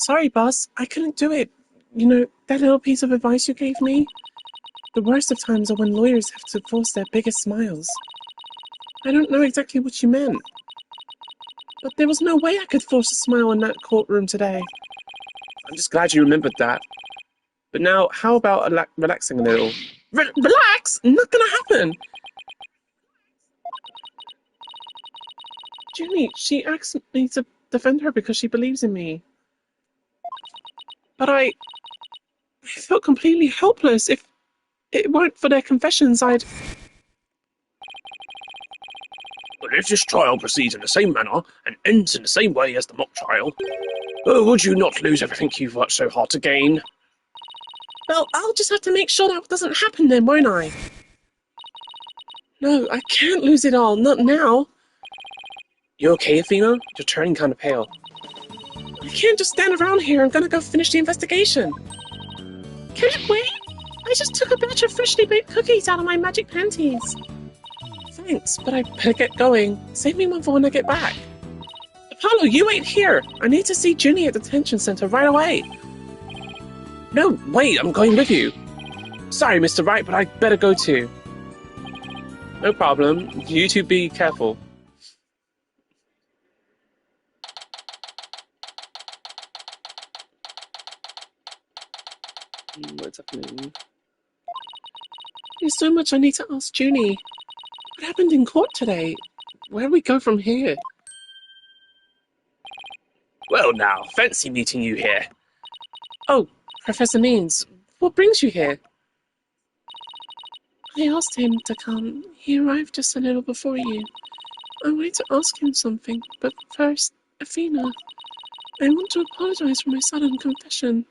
Sorry, boss. I couldn't do it. You know, that little piece of advice you gave me? The worst of times are when lawyers have to force their biggest smiles. I don't know exactly what you meant, but there was no way I could force a smile in that courtroom today. I'm just glad you remembered that. But now, how about relaxing a little? Relax? Not gonna happen! Junie, she asked me to defend her because she believes in me. But I felt completely helpless. If it weren't for their confessions, I'd... But if this trial proceeds in the same manner and ends in the same way as the mock trial, would you not lose everything you've worked so hard to gain? Well, I'll just have to make sure that doesn't happen then, won't I? No, I can't lose it all. Not now. You okay, Athena? You're turning kind of pale. I can't just stand around here. I'm gonna go finish the investigation. Can it wait? I just took a batch of freshly baked cookies out of my magic panties. Thanks, but I better get going. Save me one for when I get back. Apollo, you wait here. I need to see Junie at the detention center right away. No, wait, I'm going with you. Sorry, Mr. Wright, but I better go too. No problem. You two be careful. What's happening? There's so much I need to ask Junie. What happened in court today? Where do we go from here? Well now, fancy meeting you here. Oh, Professor Means, what brings you here? I asked him to come. He arrived just a little before you. I wanted to ask him something, but first, Athena, I want to apologize for my sudden confession.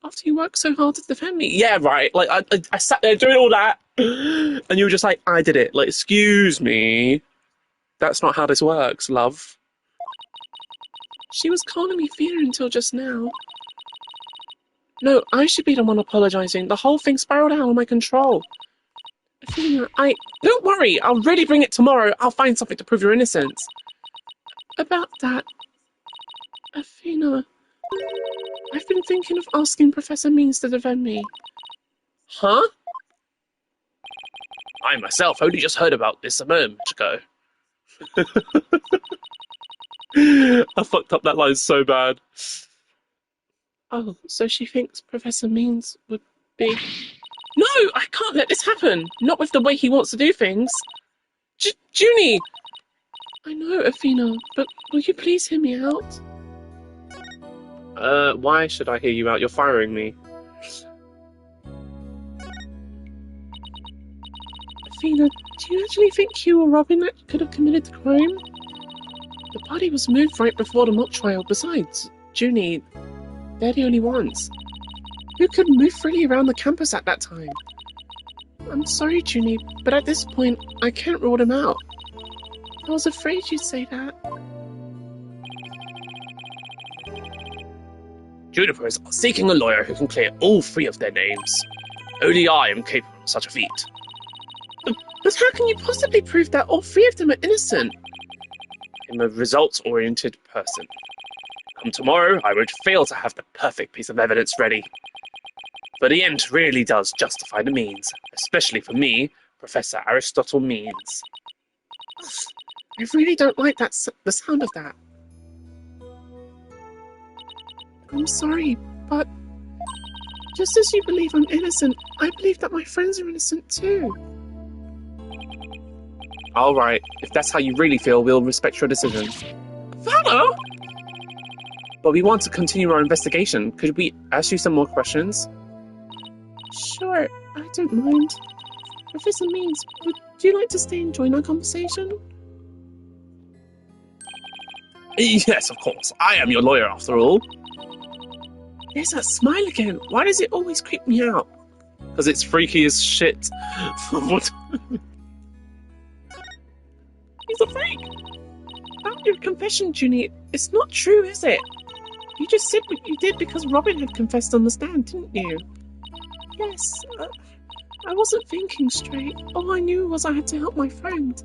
After you worked so hard to defend me. Yeah, right. Like, I sat there doing all that, and you were just like, I did it. Like, excuse me. That's not how this works, love. She was calling me Athena until just now. No, I should be the one apologizing. The whole thing spiraled out of my control. Athena, Don't worry, I'll really bring it tomorrow. I'll find something to prove your innocence. About that... Athena... I've been thinking of asking Professor Means to defend me. Huh? I myself only just heard about this a moment ago. I fucked up that line so bad. Oh, so she thinks Professor Means would be... No, I can't let this happen. Not with the way he wants to do things. Junie! I know, Athena, but will you please hear me out? Why should I hear you out? You're firing me. Athena, do you actually think you or Robin could have committed the crime? The body was moved right before the mock trial. Besides, Junie, they're the only ones. Who could move freely around the campus at that time? I'm sorry, Junie, but at this point, I can't rule them out. I was afraid you'd say that. Juniper is seeking a lawyer who can clear all three of their names. Only I am capable of such a feat. But how can you possibly prove that all three of them are innocent? I'm a results-oriented person. Come tomorrow, I won't fail to have the perfect piece of evidence ready. But the end really does justify the means, especially for me, Professor Aristotle Means. I really don't like the sound of that. I'm sorry, but just as you believe I'm innocent, I believe that my friends are innocent too. Alright, if that's how you really feel, we'll respect your decision. Follow? But we want to continue our investigation. Could we ask you some more questions? Sure, I don't mind. Professor Means, would you like to stay and join our conversation? Yes, of course. I am your lawyer after all. There's that smile again. Why does it always creep me out? Because it's freaky as shit. What? He's a freak. About your confession, Junie, it's not true, is it? You just said what you did because Robin had confessed on the stand, didn't you? Yes, I wasn't thinking straight. All I knew was I had to help my friend.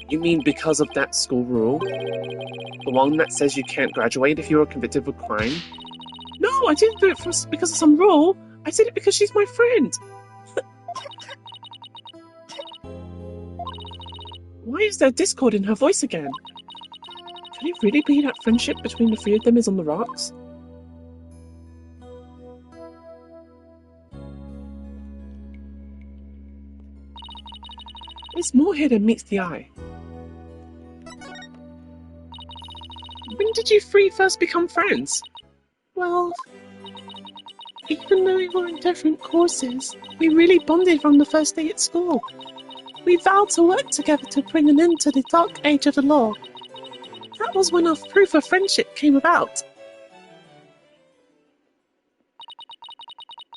You mean because of that school rule? The one that says you can't graduate if you are convicted of a crime? No, I didn't do it because of some rule. I did it because she's my friend. Why is there discord in her voice again? Could it really be that friendship between the three of them is on the rocks? There's more here than meets the eye. When did you three first become friends? Well, even though we were in different courses, we really bonded from the first day at school. We vowed to work together to bring an end to the dark age of the law. That was when our proof of friendship came about.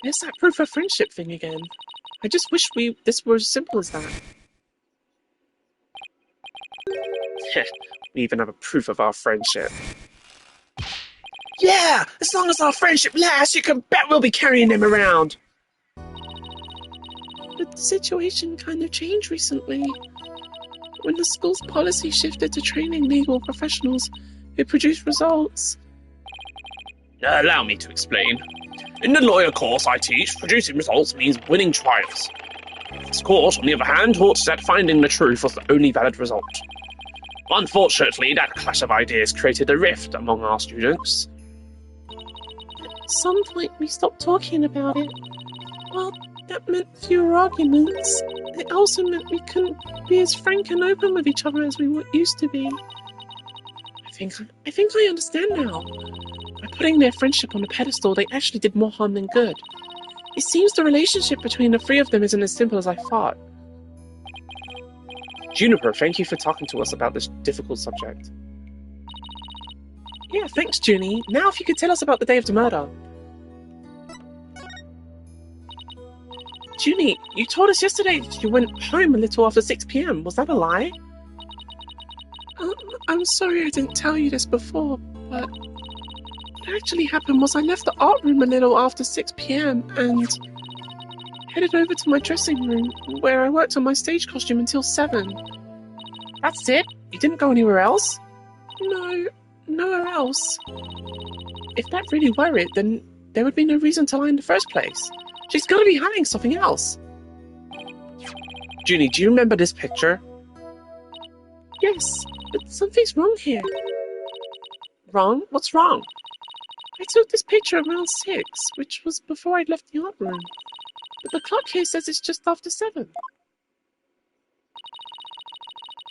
There's that proof of friendship thing again. I just wish this were as simple as that. We even have a proof of our friendship. Yeah! As long as our friendship lasts, you can bet we'll be carrying them around! But the situation kind of changed recently. When the school's policy shifted to training legal professionals who produce results. Allow me to explain. In the lawyer course I teach, producing results means winning trials. This course, on the other hand, taught that finding the truth was the only valid result. Unfortunately, that clash of ideas created a rift among our students. At some point, we stopped talking about it. Well, that meant fewer arguments. It also meant we couldn't be as frank and open with each other as we used to be. I think I understand now. By putting their friendship on a pedestal, they actually did more harm than good. It seems the relationship between the three of them isn't as simple as I thought. Juniper, thank you for talking to us about this difficult subject. Yeah, thanks, Junie. Now if you could tell us about the day of the murder. Junie, you told us yesterday that you went home a little after 6 p.m. Was that a lie? I'm sorry I didn't tell you this before, but what actually happened was I left the art room a little after 6 p.m. and headed over to my dressing room, where I worked on my stage costume until 7. That's it? You didn't go anywhere else? No, nowhere else. If that really were it, then there would be no reason to lie in the first place. She's gotta be hiding something else. Junie, do you remember this picture? Yes, but something's wrong here. Wrong? What's wrong? I took this picture around 6, which was before I left the art room. But the clock here says it's just after 7.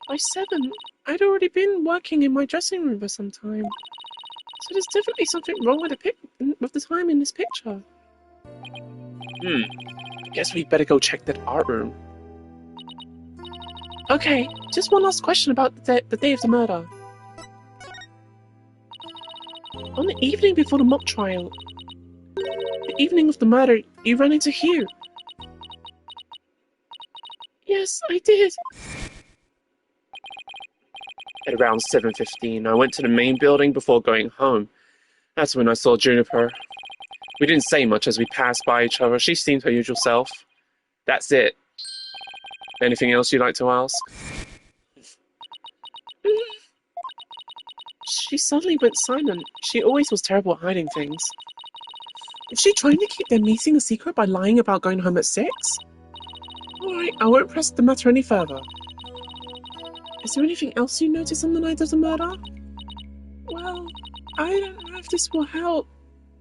By 7, I'd already been working in my dressing room for some time. So there's definitely something wrong with the time in this picture. I guess we'd better go check that art room. Okay, just one last question about the day of the murder. On the evening before the mock trial, the evening of the murder, you ran into Hugh. Yes, I did. At around 7:15, I went to the main building before going home. That's when I saw Juniper. We didn't say much as we passed by each other. She seemed her usual self. That's it. Anything else you'd like to ask? She suddenly went silent. She always was terrible at hiding things. Is she trying to keep their meeting a secret by lying about going home at 6? Alright, I won't press the matter any further. Is there anything else you noticed on the night of the murder? Well, I don't know if this will help,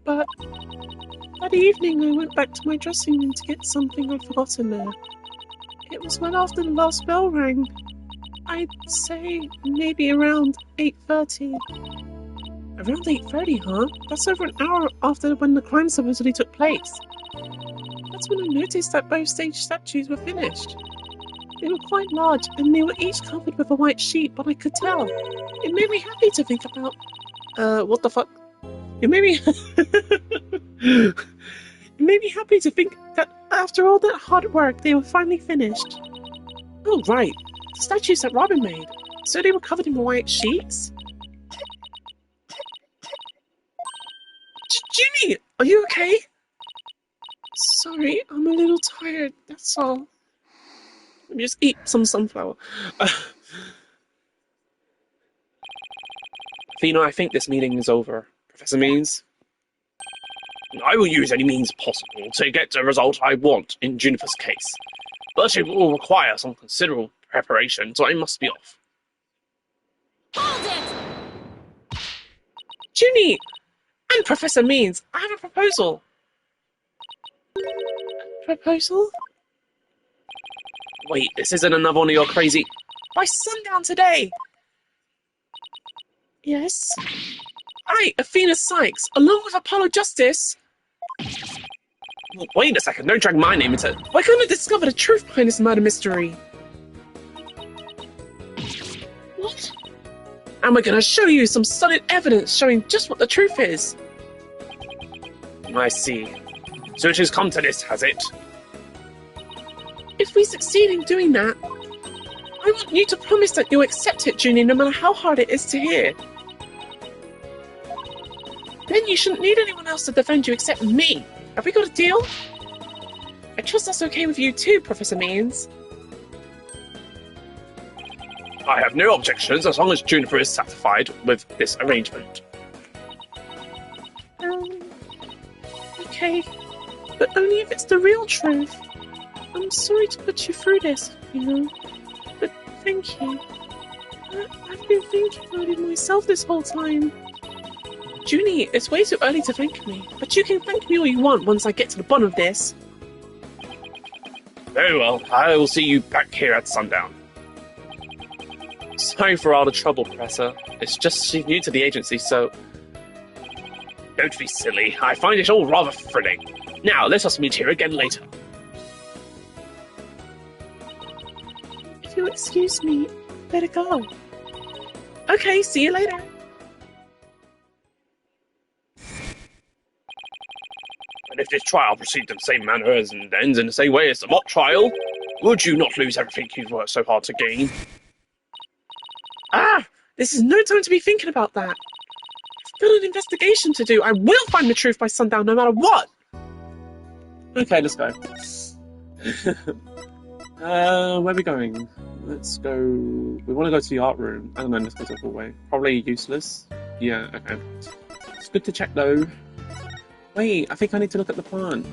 but that evening I went back to my dressing room to get something I'd forgotten there. It was well after the last bell rang. I'd say maybe around 8:30. Around 8:30, huh? That's over an hour after when the crime supposedly took place. That's when I noticed that both stage statues were finished. They were quite large, and they were each covered with a white sheet, but I could tell. It made me happy to think about... what the fuck? It made me... It made me happy to think that after all that hard work, they were finally finished. Oh, right. The statues that Robin made. So they were covered in white sheets? Ginny, are you okay? Sorry, I'm a little tired, that's all. Let me just eat some sunflower. Athena, I think this meeting is over. Professor Means? I will use any means possible to get the result I want in Juniper's case, but it will require some considerable preparation, so I must be off. Hold it! Junie! And Professor Means, I have a proposal. Proposal? Wait, this isn't another one of your crazy... By sundown today! Yes? I, Athena Sykes, along with Apollo Justice... Wait a second, don't drag my name into it. We're going to discover the truth behind this murder mystery. What? And we're going to show you some solid evidence showing just what the truth is. I see. So it has come to this, has it? If we succeed in doing that, I want you to promise that you'll accept it, Junie, no matter how hard it is to hear. Then you shouldn't need anyone else to defend you except me. Have we got a deal? I trust that's okay with you too, Professor Means. I have no objections as long as Juniper is satisfied with this arrangement. Okay. But only if it's the real truth. I'm sorry to put you through this, but thank you. I've been thinking about it myself this whole time. Junie, it's way too early to thank me, but you can thank me all you want once I get to the bottom of this. Very well, I will see you back here at sundown. Sorry for all the trouble, Professor. It's just she's new to the agency, so... Don't be silly. I find it all rather thrilling. Now, let us meet here again later. If you'll excuse me, better go. Okay, see you later. And if this trial proceeds in the same manner as and ends in the same way as the mock trial, would you not lose everything you've worked so hard to gain? Ah! This is no time to be thinking about that. I've got an investigation to do. I will find the truth by sundown, no matter what! Okay, let's go. Where are we going? Let's go... We want to go to the art room. I don't know, let's go to the hallway. Probably useless. Yeah, okay. It's good to check, though. Wait, I think I need to look at the plant.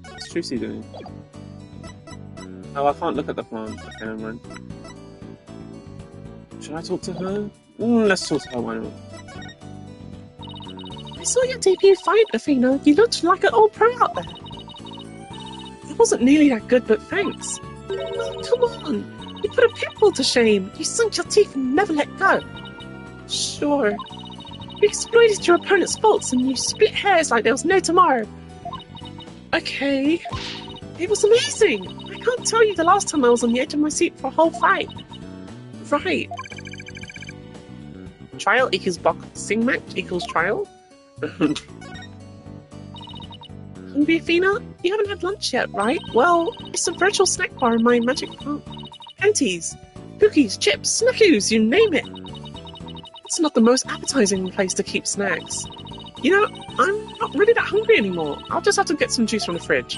What's Trucy doing? Oh, I can't look at the plant. Okay, never mind. Should I talk to her? Let's talk to her, why not? I saw your debut fight, Athena. You looked like an old pro out there. It wasn't nearly that good, but thanks. Oh, come on. You put a pit bull to shame. You sunk your teeth and never let go. Sure. You exploited your opponent's faults and you split hairs like there was no tomorrow. Okay. It was amazing. I can't tell you the last time I was on the edge of my seat for a whole fight. Right. Trial equals boxing match equals trial? Hungry, Athena? You haven't had lunch yet, right? Well, it's a virtual snack bar in my magic farm. Panties, cookies, chips, snackoos, you name it. It's not the most appetizing place to keep snacks. I'm not really that hungry anymore. I'll just have to get some juice from the fridge.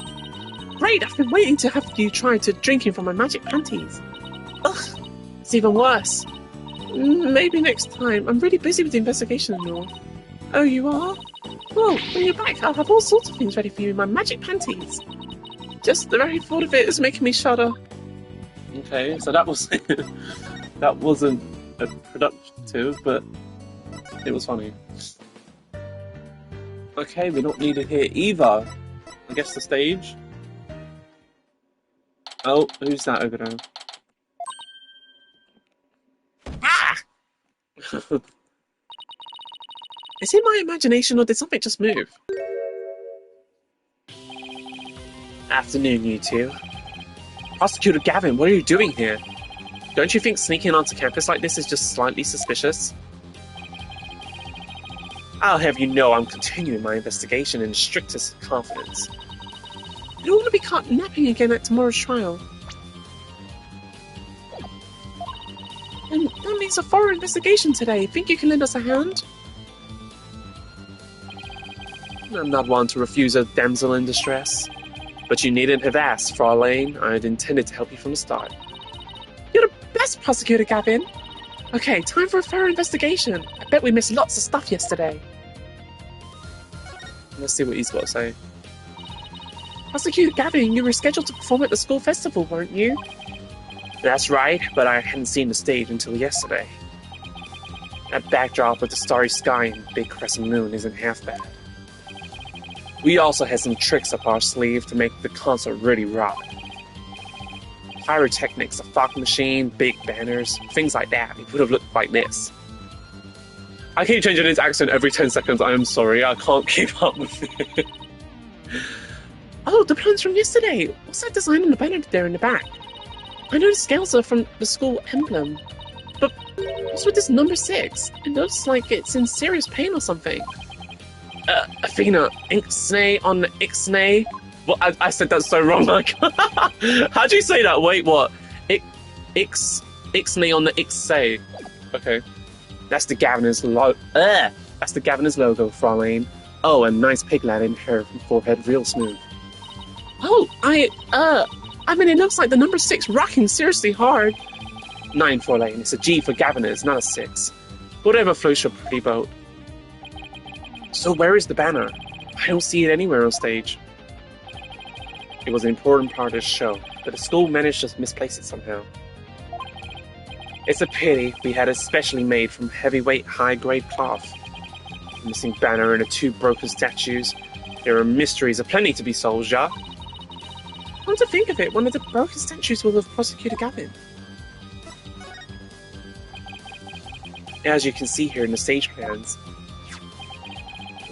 Great, I've been waiting to have you try to drinking from my magic panties. Ugh, it's even worse. Maybe next time. I'm really busy with the investigation and all. Oh, you are? Well, when you're back, I'll have all sorts of things ready for you in my magic panties. Just the very thought of it is making me shudder. Okay, so that was... that wasn't a productive, but it was funny. Okay, we're not needed here either. I guess the stage. Oh, who's that over there? Ah! Is it my imagination or did something just move? Afternoon, you two. Prosecutor Gavin, what are you doing here? Don't you think sneaking onto campus like this is just slightly suspicious? I'll have you know I'm continuing my investigation in the strictest confidence. I don't want to be caught napping again at tomorrow's trial. And that means a thorough investigation today. Think you can lend us a hand? I'm not one to refuse a damsel in distress. But you needn't have asked, Fraulein. I'd intended to help you from the start. You're the best, Prosecutor Gavin. Okay, time for a thorough investigation. I bet we missed lots of stuff yesterday. Let's see what he's got to say. Prosecutor Gavin, you were scheduled to perform at the school festival, weren't you? That's right, but I hadn't seen the stage until yesterday. That backdrop with the starry sky and big crescent moon isn't half bad. We also had some tricks up our sleeve to make the concert really rock. Pyrotechnics, a fog machine, big banners, things like that. It would have looked like this. I keep changing his accent every 10 seconds. I am sorry, I can't keep up with it. Oh, the plans from yesterday. What's that design on the banner there in the back? I know the scales are from the school emblem. But what's with this number 6? It looks like it's in serious pain or something. Athena, Ixnay on the Ixnay? Well, I said that so wrong. Like, how'd you say that? Wait, what? Ixnay on the Ixay. Okay. That's the Governor's That's the Governor's logo, Fraulein. Oh, and nice piglet in her forehead, real smooth. Oh, I mean, it looks like the number 6 rocking seriously hard. 9, Fraulein. It's a G for Governors, not a 6. Whatever floats your pretty boat. So where is the banner? I don't see it anywhere on stage. It was an important part of the show, but the school managed to misplace it somehow. It's a pity. We had it specially made from heavyweight, high-grade cloth. The missing banner and the 2 broken statues. There are mysteries aplenty to be solved, ja? Come to think of it, one of the broken statues will have Prosecutor Gavin. As you can see here in the stage plans,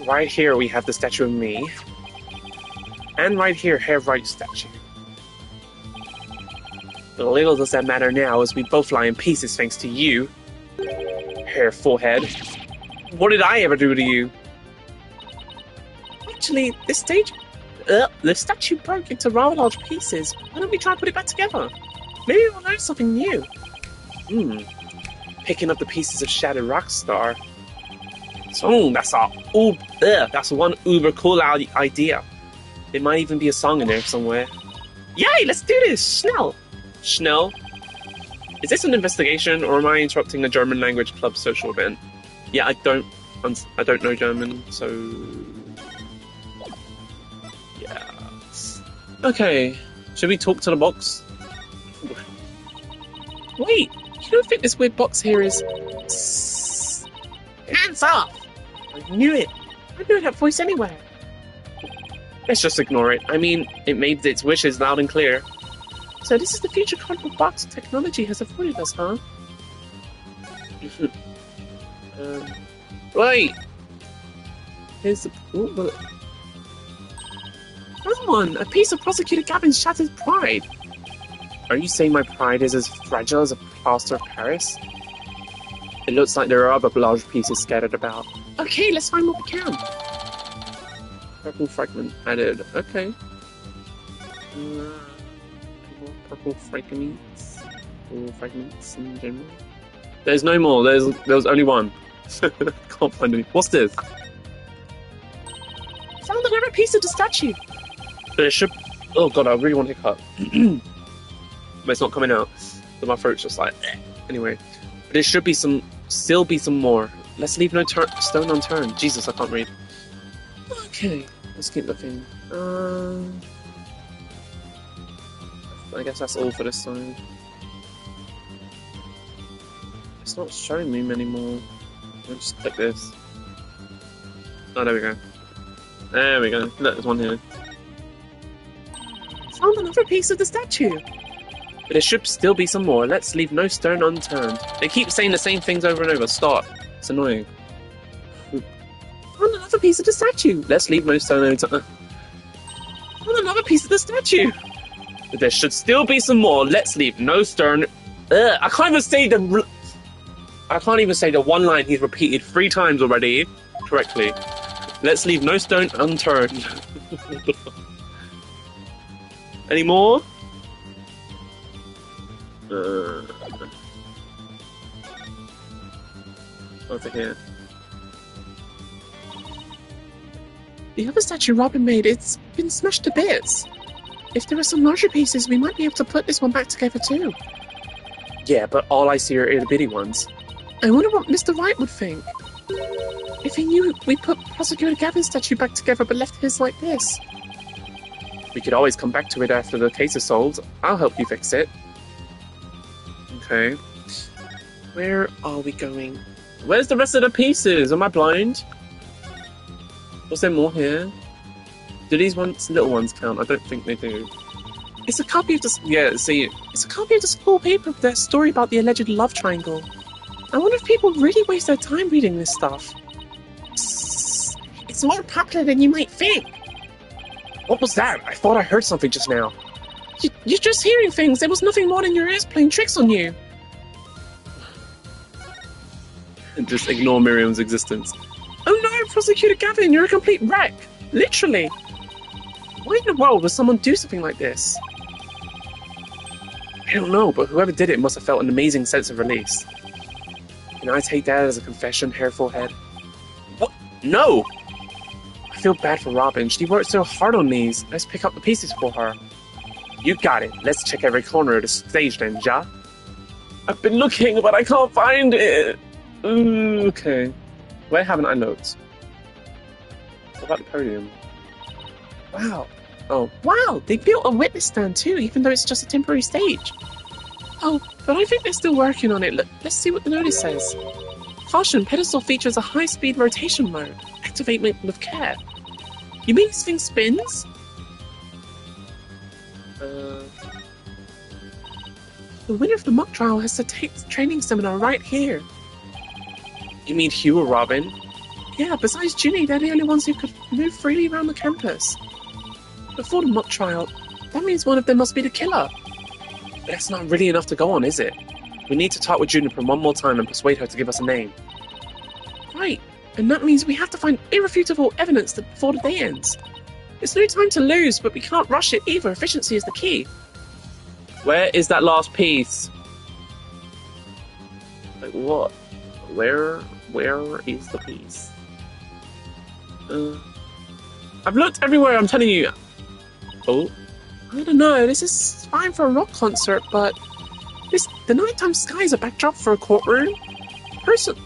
right here we have the statue of me, and right here, Herr Wright's statue. But little does that matter now, as we both lie in pieces thanks to you, Herr Forehead. What did I ever do to you? Actually, the statue broke into rather large pieces. Why don't we try and put it back together? Maybe we'll learn something new. Picking up the pieces of Shattered Rockstar. So that's one uber cool idea. There might even be a song in there somewhere. Yay, let's do this! Schnell? Is this an investigation, or am I interrupting a German language club social event? Yeah, I don't know German, so yeah. Okay, should we talk to the box? Wait, you don't think this weird box here is... Hands off! I knew it. I know that voice anywhere. Let's just ignore it. I mean, it made its wishes loud and clear. So this is the future cardboard box technology has afforded us, huh? Wait! Here's the... Come on, a piece of Prosecutor Gavin's shattered pride. Are you saying my pride is as fragile as a plaster of Paris? It looks like there are other large pieces scattered about. Okay, let's find what we can. Purple fragment added. Okay. Purple fragments. Or fragments in general. There's no more. There was only one. Can't find any. What's this? Found another piece of the statue. There should. Oh god, I really want to hiccup. But it's not coming out. So my throat's just like. Anyway, but there should be still be some more. Let's leave no stone unturned. Jesus, I can't read. Okay, let's keep looking. I guess that's all for this time. It's not showing me many more. Let's just click this. Oh, there we go. There we go. Look, there's one here. Found another piece of the statue. But there should still be some more. Let's leave no stone unturned. They keep saying the same things over and over. Stop. It's annoying. Found another piece of the statue. Let's leave no stone unturned. Found another piece of the statue. But there should still be some more. Let's leave no stone. I can't even say the one line he's repeated 3 times already correctly. Let's leave no stone unturned. Any more? Over here. The other statue Robin made, it's been smashed to bits. If there are some larger pieces, we might be able to put this one back together too. Yeah, but all I see are itty bitty ones. I wonder what Mr. Wright would think. If he knew we put Prosecutor Gavin's statue back together but left his like this. We could always come back to it after the case is solved. I'll help you fix it. Okay. Where are we going? Where's the rest of the pieces? Am I blind? Was there more here? Do these little ones count? I don't think they do. It's a copy of the... Yeah, see... It's a copy of the school paper of that story about the alleged love triangle. I wonder if people really waste their time reading this stuff. Psst. It's more popular than you might think. What was that? I thought I heard something just now. You're just hearing things. There was nothing more than your ears playing tricks on you. Just ignore Miriam's existence. Oh no, Prosecutor Gavin, you're a complete wreck. Literally. Why in the world would someone do something like this? I don't know, but whoever did it must have felt an amazing sense of release. Can I take that as a confession, Hairful Head? What? No! I feel bad for Robin. She worked so hard on these. Let's pick up the pieces for her. You got it. Let's check every corner of the stage then, Ja. I've been looking, but I can't find it. Okay. Where haven't I looked? What about the podium? Wow. Oh. Wow, they built a witness stand too, even though it's just a temporary stage. Oh, but I think they're still working on it. Let's see what the notice says. Caution, pedestal features a high-speed rotation mode. Activate it with care. You mean this thing spins? The winner of the mock trial has to take the training seminar right here. You mean Hugh or Robin? Yeah, besides Ginny, they're the only ones who could move freely around the campus. Before the mock trial, that means one of them must be the killer. But that's not really enough to go on, is it? We need to talk with Juniper one more time and persuade her to give us a name. Right, and that means we have to find irrefutable evidence before the day ends. There's no time to lose, but we can't rush it either. Efficiency is the key. Where is that last piece? Like what? Where is the piece? I've looked everywhere, I'm telling you. Oh. I don't know, this is fine for a rock concert, but the nighttime sky is a backdrop for a courtroom. Personally,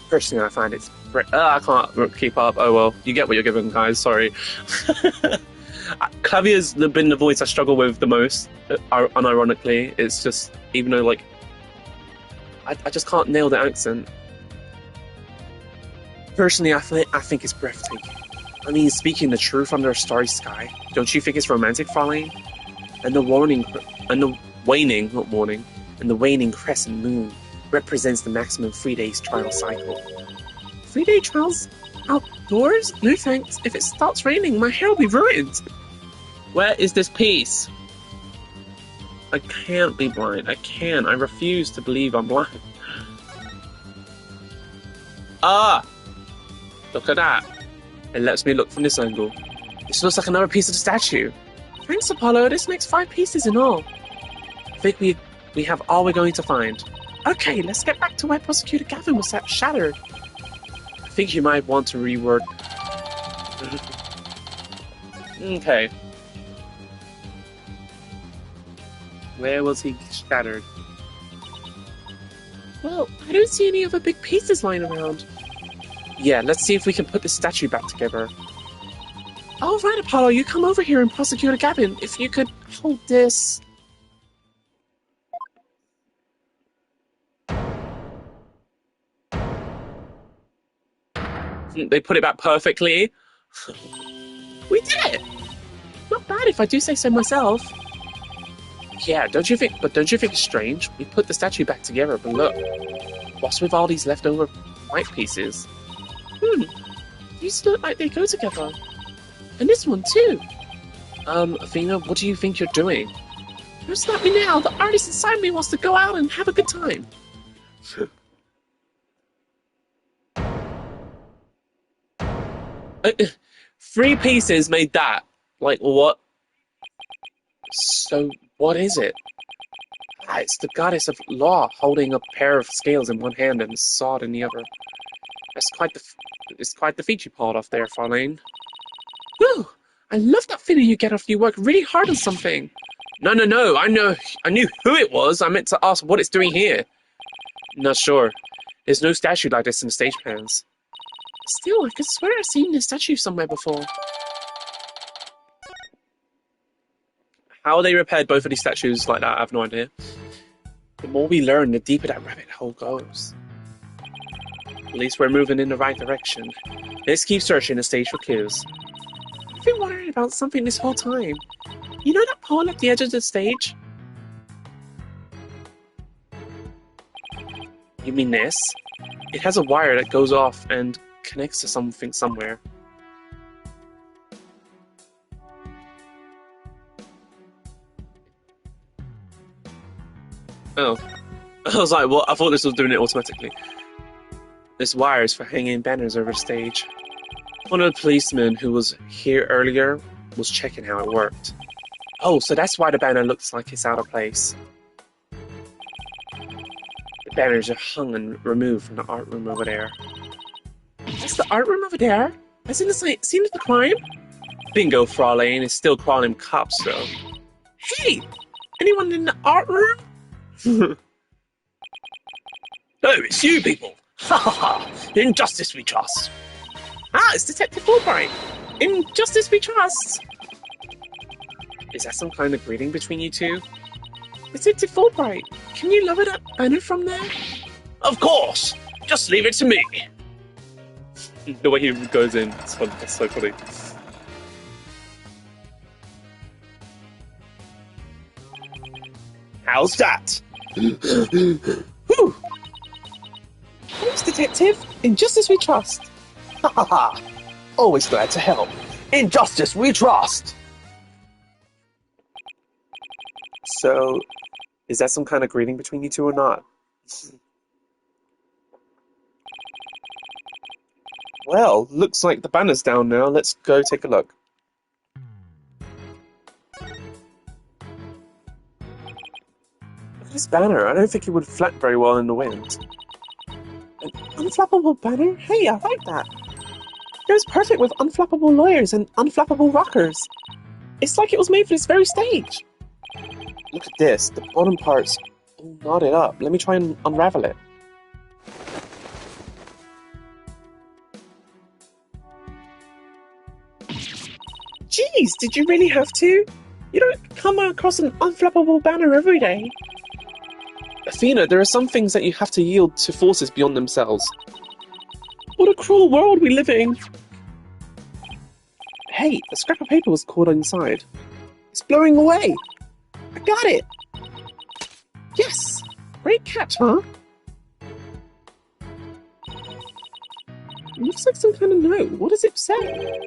Personally, I find it's... I can't keep up. Oh well, you get what you're given, guys, sorry. Clavier's been the voice I struggle with the most, unironically. It's just, even though, like, I just can't nail the accent. Personally, I think it's breathtaking. I mean, speaking the truth under a starry sky, don't you think it's romantic, Farlane? And the waning crescent moon represents the maximum 3 days trial cycle. 3-day trials? Outdoors? No thanks. If it starts raining, my hair will be ruined. Where is this piece? I can't be blind. I can't. I refuse to believe I'm blind. Ah! Look at that. It lets me look from this angle. This looks like another piece of the statue. Thanks, Apollo. This makes 5 pieces in all. I think we have all we're going to find. Okay, let's get back to where Prosecutor Gavin was shattered. I think you might want to reword... Okay. Where was he shattered? Well, I don't see any other big pieces lying around. Yeah, let's see if we can put this statue back together. All right, Apollo, you come over here and Prosecutor Gavin. If you could hold this... They put it back perfectly. We did it! Not bad if I do say so myself. Yeah, don't you think it's strange? We put the statue back together, but look. What's with all these leftover white pieces? These look like they go together. And this one too. Athena, what do you think you're doing? Don't slap me now. The artist inside me wants to go out and have a good time. 3 pieces made that. Like, what? So, what is it? It's the goddess of law holding a pair of scales in one hand and a sword in the other. It's quite the feat you pulled off there, Farlane. Whew! I love that feeling you get after you work really hard on something. No. I knew who it was. I meant to ask what it's doing here. Not sure. There's no statue like this in the stage plans. Still, I could swear I've seen this statue somewhere before. How they repaired both of these statues like that, I have no idea. The more we learn, the deeper that rabbit hole goes. At least we're moving in the right direction. Let's keep searching the stage for clues. I've been wondering about something this whole time. You know that pole at the edge of the stage? You mean this? It has a wire that goes off and connects to something somewhere. Oh. I was like, well, I thought this was doing it automatically. This wire is for hanging banners over the stage. One of the policemen who was here earlier was checking how it worked. Oh, so that's why the banner looks like it's out of place. The banners are hung and removed from the art room over there. That's the art room over there? I seen the scene of the crime? Bingo, Fraulein. It's still calling him cops, though. Hey! Anyone in the art room? No, it's you people! Ha ha ha! In justice we trust! Ah, it's Detective Fulbright. In justice we trust. Is that some kind of greeting between you two? Detective Fulbright, can you lower that banner from there? Of course! Just leave it to me! The way he goes in, it's fun. That's so funny. How's that? Whew! Thanks, Detective. In justice we trust. Ha ha ha! Always glad to help. In justice we trust! So, is that some kind of greeting between you two or not? Well, looks like the banner's down now. Let's go take a look. Look at this banner. I don't think it would flap very well in the wind. An unflappable banner? Hey, I like that. It goes perfect with unflappable lawyers and unflappable rockers. It's like it was made for this very stage. Look at this. The bottom part's all knotted up. Let me try and unravel it. Jeez, did you really have to? You don't come across an unflappable banner every day. Athena, there are some things that you have to yield to forces beyond themselves. What a cruel world we live in. Hey, a scrap of paper was caught inside. It's blowing away. I got it. Yes. Great catch, huh? It looks like some kind of note. What does it say?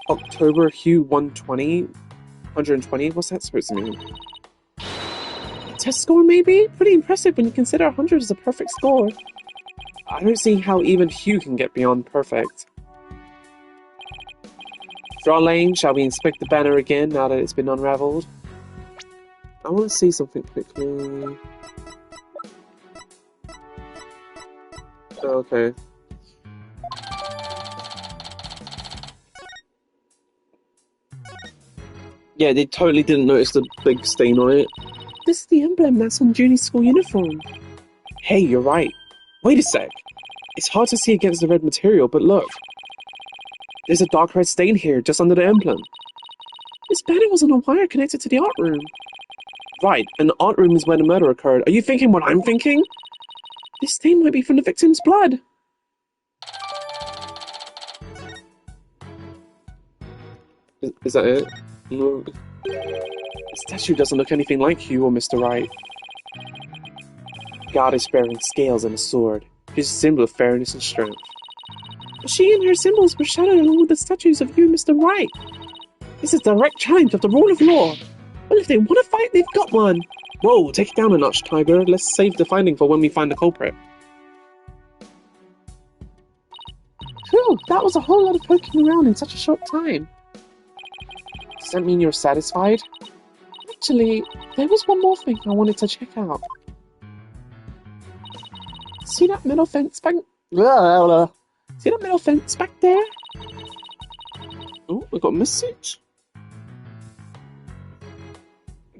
October Hue 120. What's that supposed to mean? Test score, maybe? Pretty impressive when you consider 100 is a perfect score. I don't see how even Hugh can get beyond perfect. Fraulein, shall we inspect the banner again now that it's been unraveled? I want to see something quickly. Oh, okay. Yeah, they totally didn't notice the big stain on it. This is the emblem that's on Junie's school uniform. Hey, you're right. Wait a sec. It's hard to see against the red material, but look. There's a dark red stain here, just under the emblem. This banner was on a wire connected to the art room. Right, and the art room is where the murder occurred. Are you thinking what I'm thinking? This stain might be from the victim's blood. Is that it? No. The statue doesn't look anything like you or Mr. Wright. God is bearing scales and a sword. His symbol of fairness and strength. But she and her symbols were shattered along with the statues of you and Mr. Wright. This is direct challenge of the rule of law. Well, if they want to fight, they've got one. Whoa, take it down a notch, Tiger. Let's save the finding for when we find the culprit. Phew, that was a whole lot of poking around in such a short time. Does that mean you're satisfied? Actually, there was one more thing I wanted to check out. See that metal fence back? See that metal fence back there? Oh, we got a message.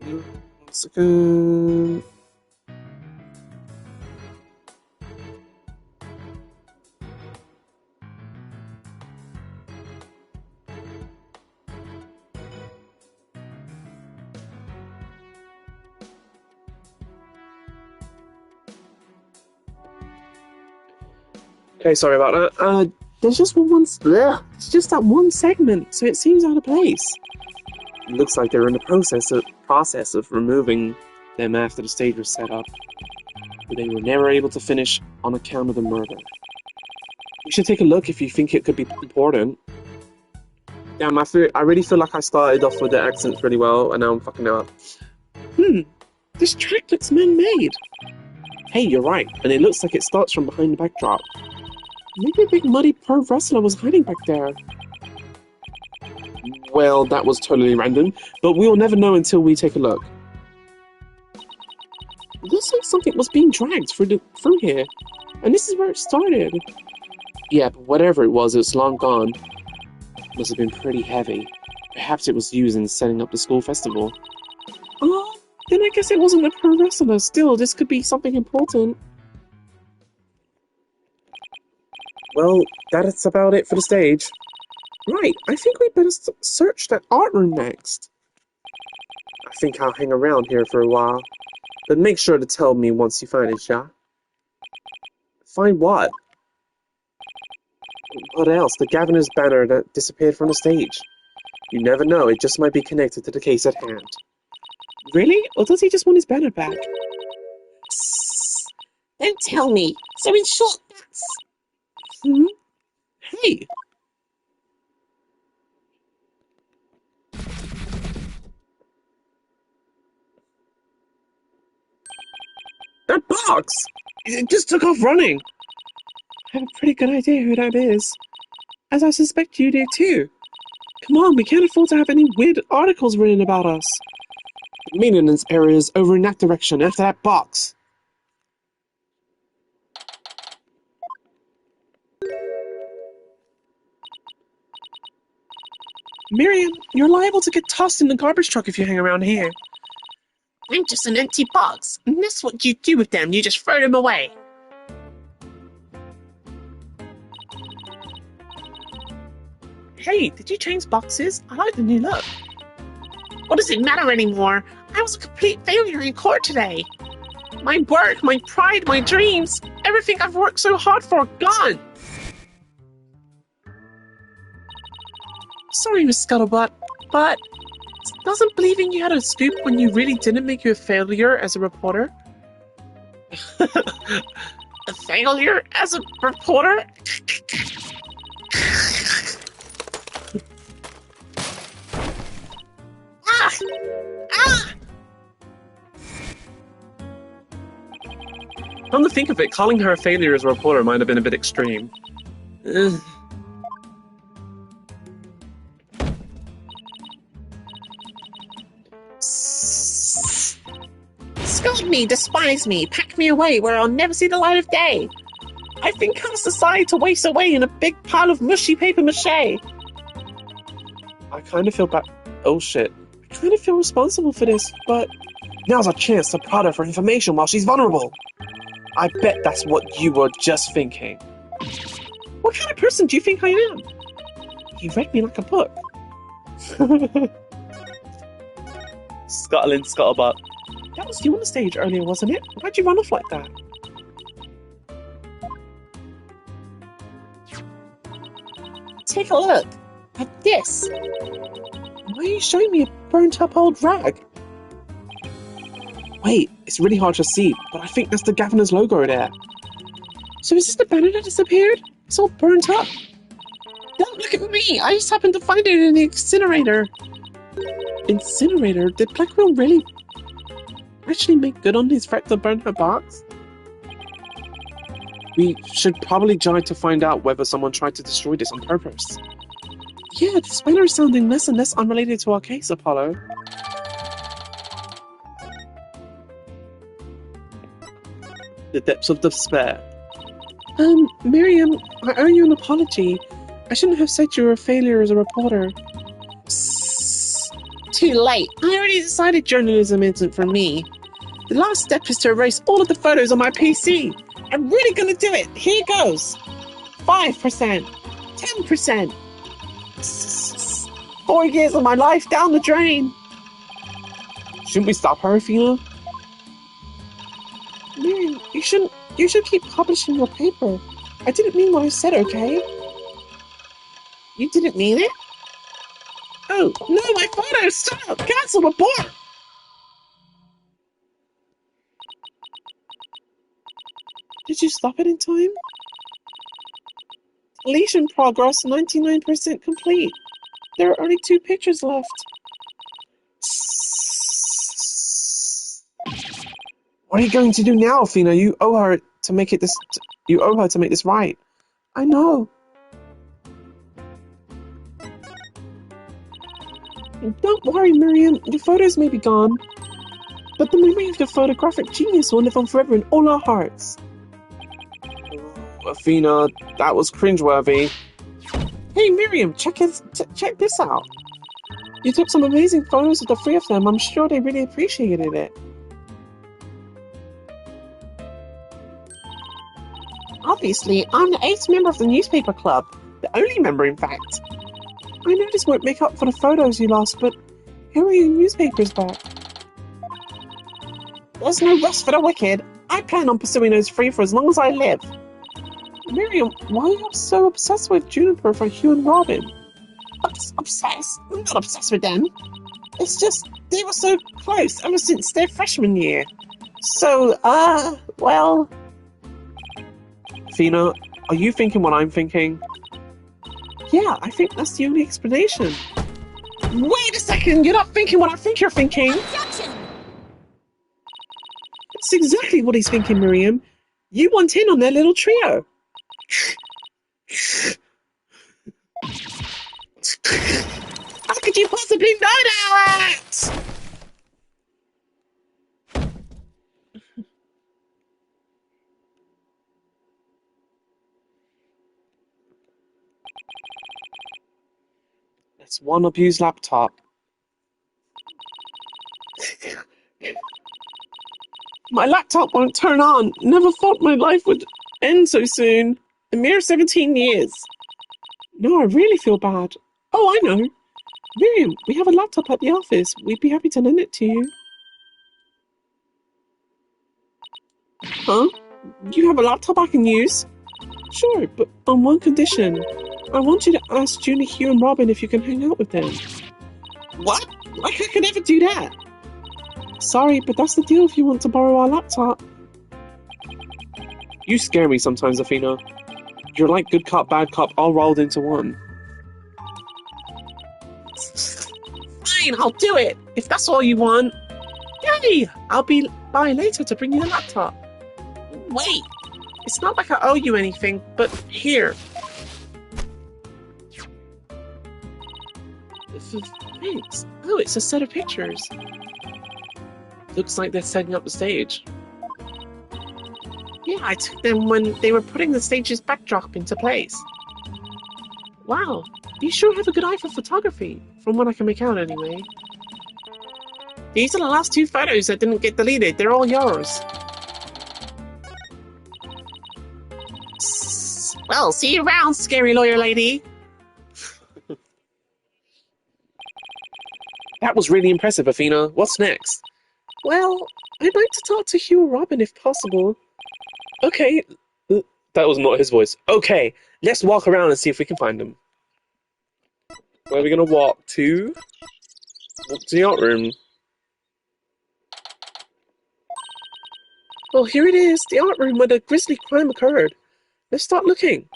1 second. Okay, sorry about that. There's just it's just that one segment, so it seems out of place. It looks like they're in the process of removing them after the stage was set up, but they were never able to finish on account of the murder. You should take a look if you think it could be important. Damn, I really feel like I started off with the accents really well, and now I'm fucking up. This track looks man-made. Hey, you're right, and it looks like it starts from behind the backdrop. Maybe a big muddy pro wrestler was hiding back there. Well, that was totally random, but we'll never know until we take a look. It looks like something was being dragged through here, and this is where it started. Yeah, but whatever it was, it's long gone. Must have been pretty heavy. Perhaps it was used in setting up the school festival. Oh, then I guess it wasn't a pro wrestler. Still, this could be something important. Well, that's about it for the stage. Right, I think we better search that art room next. I think I'll hang around here for a while. But make sure to tell me once you find it, yeah? Find what? What else? The governor's banner that disappeared from the stage. You never know, it just might be connected to the case at hand. Really? Or does he just want his banner back? Don't tell me. So in short, that's... Hey! That box! It just took off running! I have a pretty good idea who that is. As I suspect you do too. Come on, we can't afford to have any weird articles written about us. The maintenance area is over in that direction after that box. Miriam, you're liable to get tossed in the garbage truck if you hang around here. I'm just an empty box, and that's what you do with them, you just throw them away. Hey, did you change boxes? I like the new look. What does it matter anymore? I was a complete failure in court today. My work, my pride, my dreams, everything I've worked so hard for, gone. Sorry, Miss Scuttlebutt, but doesn't believing you had a scoop when you really didn't make you a failure as a reporter? A failure as a reporter? Come to think of it, calling her a failure as a reporter might have been a bit extreme. Scold me, despise me, pack me away where I'll never see the light of day. I've been cast aside to waste away in a big pile of mushy paper mache. I kind of feel bad. Oh shit. I kind of feel responsible for this, but now's our chance to prod her for information while she's vulnerable. I bet that's what you were just thinking. What kind of person do you think I am? You read me like a book. Scotland, Scuttlebutt. That was you on the stage earlier, wasn't it? Why'd you run off like that? Take a look at this. Why are you showing me a burnt up old rag? Wait, it's really hard to see, but I think that's the governor's logo there. So is this the banner that disappeared? It's all burnt up. Don't look at me! I just happened to find it in the incinerator. Incinerator? Did Blackwell really actually make good on his threat to burn her box? We should probably try to find out whether someone tried to destroy this on purpose. Yeah, this banner is sounding less and less unrelated to our case, Apollo. The depths of despair. Miriam, I owe you an apology. I shouldn't have said you were a failure as a reporter. too late. I already decided journalism isn't for me. The last step is to erase all of the photos on my PC. I'm really gonna do it. Here goes. 5%. 10%. 4 years of my life down the drain. Shouldn't we stop her, Athena? Miriam, you should keep publishing your paper. I didn't mean what I said, okay? You didn't mean it? Oh, no, my photos! Stop! Cancel report! Did you stop it in time? Deletion progress 99% complete. There are only 2 pictures left. What are you going to do now, Athena? You owe her to make this right. I know. Don't worry, Miriam. Your photos may be gone, but the memory of your photographic genius will live on forever in all our hearts. Athena, that was cringeworthy. Hey, Miriam, check this out. You took some amazing photos of the 3 of them. I'm sure they really appreciated it. Obviously, I'm the 8th member of the newspaper club. The only member, in fact. I know this won't make up for the photos you lost, but here are your newspapers back. There's no rest for the wicked. I plan on pursuing those 3 for as long as I live. Miriam, why are you so obsessed with Juniper for Hugh and Robin? Obsessed? I'm not obsessed with them. It's just, they were so close ever since their freshman year. So, well... Athena, are you thinking what I'm thinking? Yeah, I think that's the only explanation. Wait a second, you're not thinking what I think you're thinking. Objection! That's exactly what he's thinking, Miriam. You want in on their little trio. How could you possibly know that? That's one abused laptop. My laptop won't turn on. Never thought my life would end so soon. A mere 17 years. No, I really feel bad. Oh, I know. Miriam, we have a laptop at the office. We'd be happy to lend it to you. Huh? You have a laptop I can use? Sure, but on one condition. I want you to ask Junior, Hugh, and Robin if you can hang out with them. What? I could never do that. Sorry, but that's the deal if you want to borrow our laptop. You scare me sometimes, Athena. You're like good cop, bad cop, all rolled into one. Fine, I'll do it, if that's all you want. Yay! I'll be by later to bring you the laptop. Wait, it's not like I owe you anything, but here. Thanks. Oh, it's a set of pictures. Looks like they're setting up the stage. Yeah, I took them when they were putting the stage's backdrop into place. Wow, you sure have a good eye for photography, from what I can make out anyway. These are the last 2 photos that didn't get deleted. They're all yours. Well, see you around, scary lawyer lady. That was really impressive, Athena. What's next? Well, I'd like to talk to Hugh or Robin if possible. Okay. That was not his voice. Okay, let's walk around and see if we can find them. Where are we going to walk to? Walk to the art room. Well, here it is, the art room where the grisly crime occurred. Let's start looking.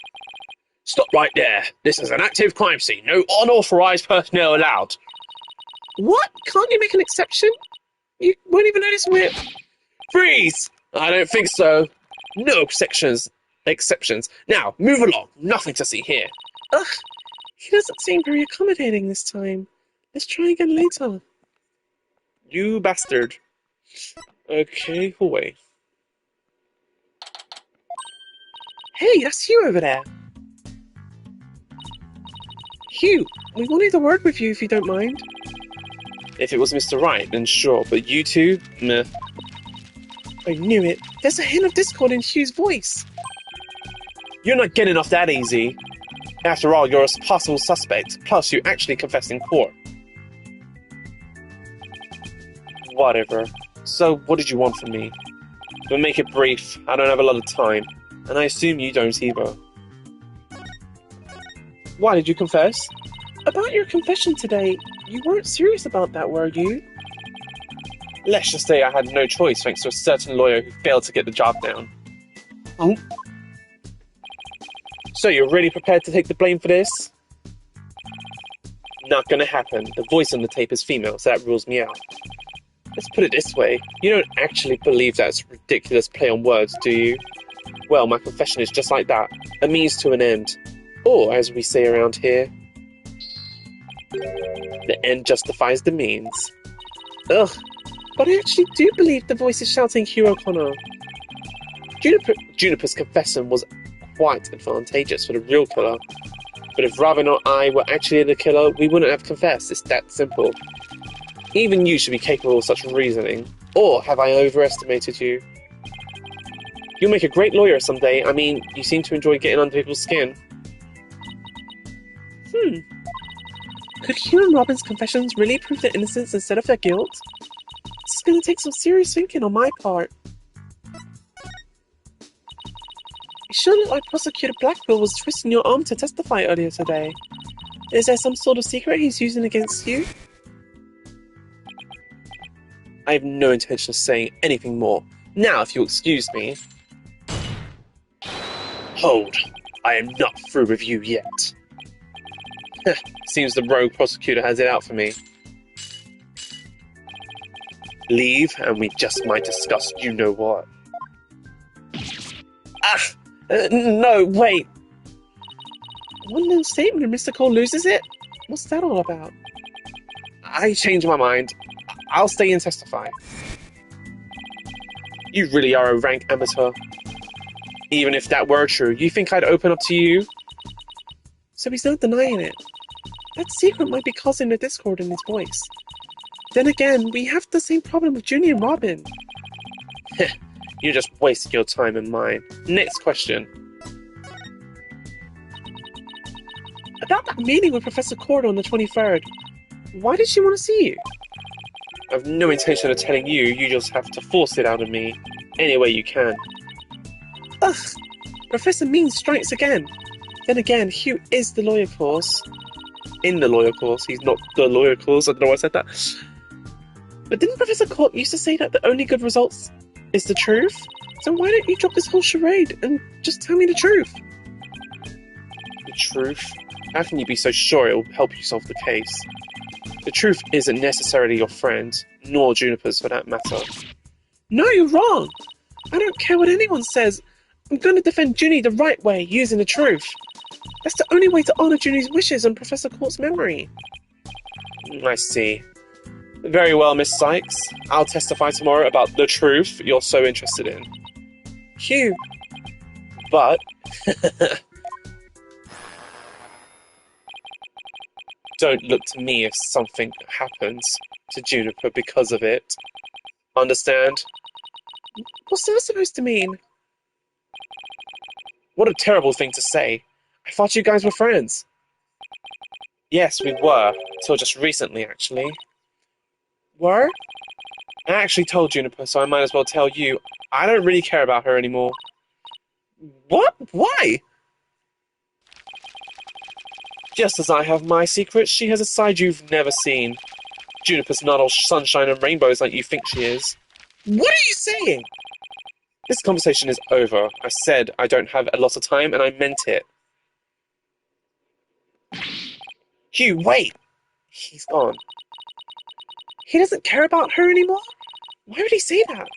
Stop right there. This is an active crime scene. No unauthorized personnel allowed. What? Can't you make an exception? You won't even notice we're... Freeze! I don't think so. No exceptions. Now, move along. Nothing to see here. Ugh, he doesn't seem very accommodating this time. Let's try again later. You bastard. Okay, away. Hey, that's Hugh over there. Hugh, we wanted a word with you if you don't mind. If it was Mr. Wright, then sure, but you two? Meh. I knew it. There's a hint of discord in Hugh's voice. You're not getting off that easy. After all, you're a possible suspect, plus you actually confessed in court. Whatever. So, what did you want from me? But make it brief. I don't have a lot of time. And I assume you don't either. Why did you confess? About your confession today, you weren't serious about that, were you? Let's just say I had no choice thanks to a certain lawyer who failed to get the job down. Oh? So you're really prepared to take the blame for this? Not gonna happen. The voice on the tape is female, so that rules me out. Let's put it this way. You don't actually believe that's a ridiculous play on words, do you? Well, my confession is just like that. A means to an end. Or, as we say around here, the end justifies the means. Ugh. But I actually do believe the voice is shouting Hugh O'Connor. Juniper's confession was quite advantageous for the real killer. But if Robin or I were actually the killer, we wouldn't have confessed. It's that simple. Even you should be capable of such reasoning. Or have I overestimated you? You'll make a great lawyer someday. I mean, you seem to enjoy getting under people's skin. Could Hugh and Robin's confessions really prove their innocence instead of their guilt? This is going to take some serious thinking on my part. It sure looked like Prosecutor Blackwell was twisting your arm to testify earlier today. Is there some sort of secret he's using against you? I have no intention of saying anything more. Now, if you'll excuse me... Hold. I am not through with you yet. Seems the rogue prosecutor has it out for me. Leave, and we just might discuss you-know-what. No, wait! One little statement and Mr. Cole loses it? What's that all about? I changed my mind. I'll stay and testify. You really are a rank amateur. Even if that were true, you think I'd open up to you? So he's not denying it. That secret might be causing a discord in his voice. Then again, we have the same problem with Junie and Robin. You're just wasting your time and mine. Next question. About that meeting with Professor Cord on the 23rd. Why did she want to see you? I have no intention of telling you, you just have to force it out of me. Any way you can. Ugh! Professor Mean strikes again. Then again, Hugh is the lawyer course. In the lawyer course, he's not the lawyer course, I don't know why I said that. But didn't Professor Court used to say that the only good results is the truth? So why don't you drop this whole charade and just tell me the truth? The truth? How can you be so sure it will help you solve the case? The truth isn't necessarily your friend, nor Juniper's for that matter. No, you're wrong! I don't care what anyone says. I'm going to defend Junie the right way, using the truth. That's the only way to honour Junie's wishes and Professor Court's memory. I see. Very well, Miss Sykes. I'll testify tomorrow about the truth you're so interested in. Hugh. But... don't look to me if something happens to Juniper because of it. Understand? What's that supposed to mean? What a terrible thing to say. I thought you guys were friends. Yes, we were. Till just recently, actually. Were? I actually told Juniper, so I might as well tell you. I don't really care about her anymore. What? Why? Just as I have my secrets, she has a side you've never seen. Juniper's not all sunshine and rainbows like you think she is. What are you saying? This conversation is over. I said I don't have a lot of time, and I meant it. Hugh, wait! He's gone. He doesn't care about her anymore? Why would he say that?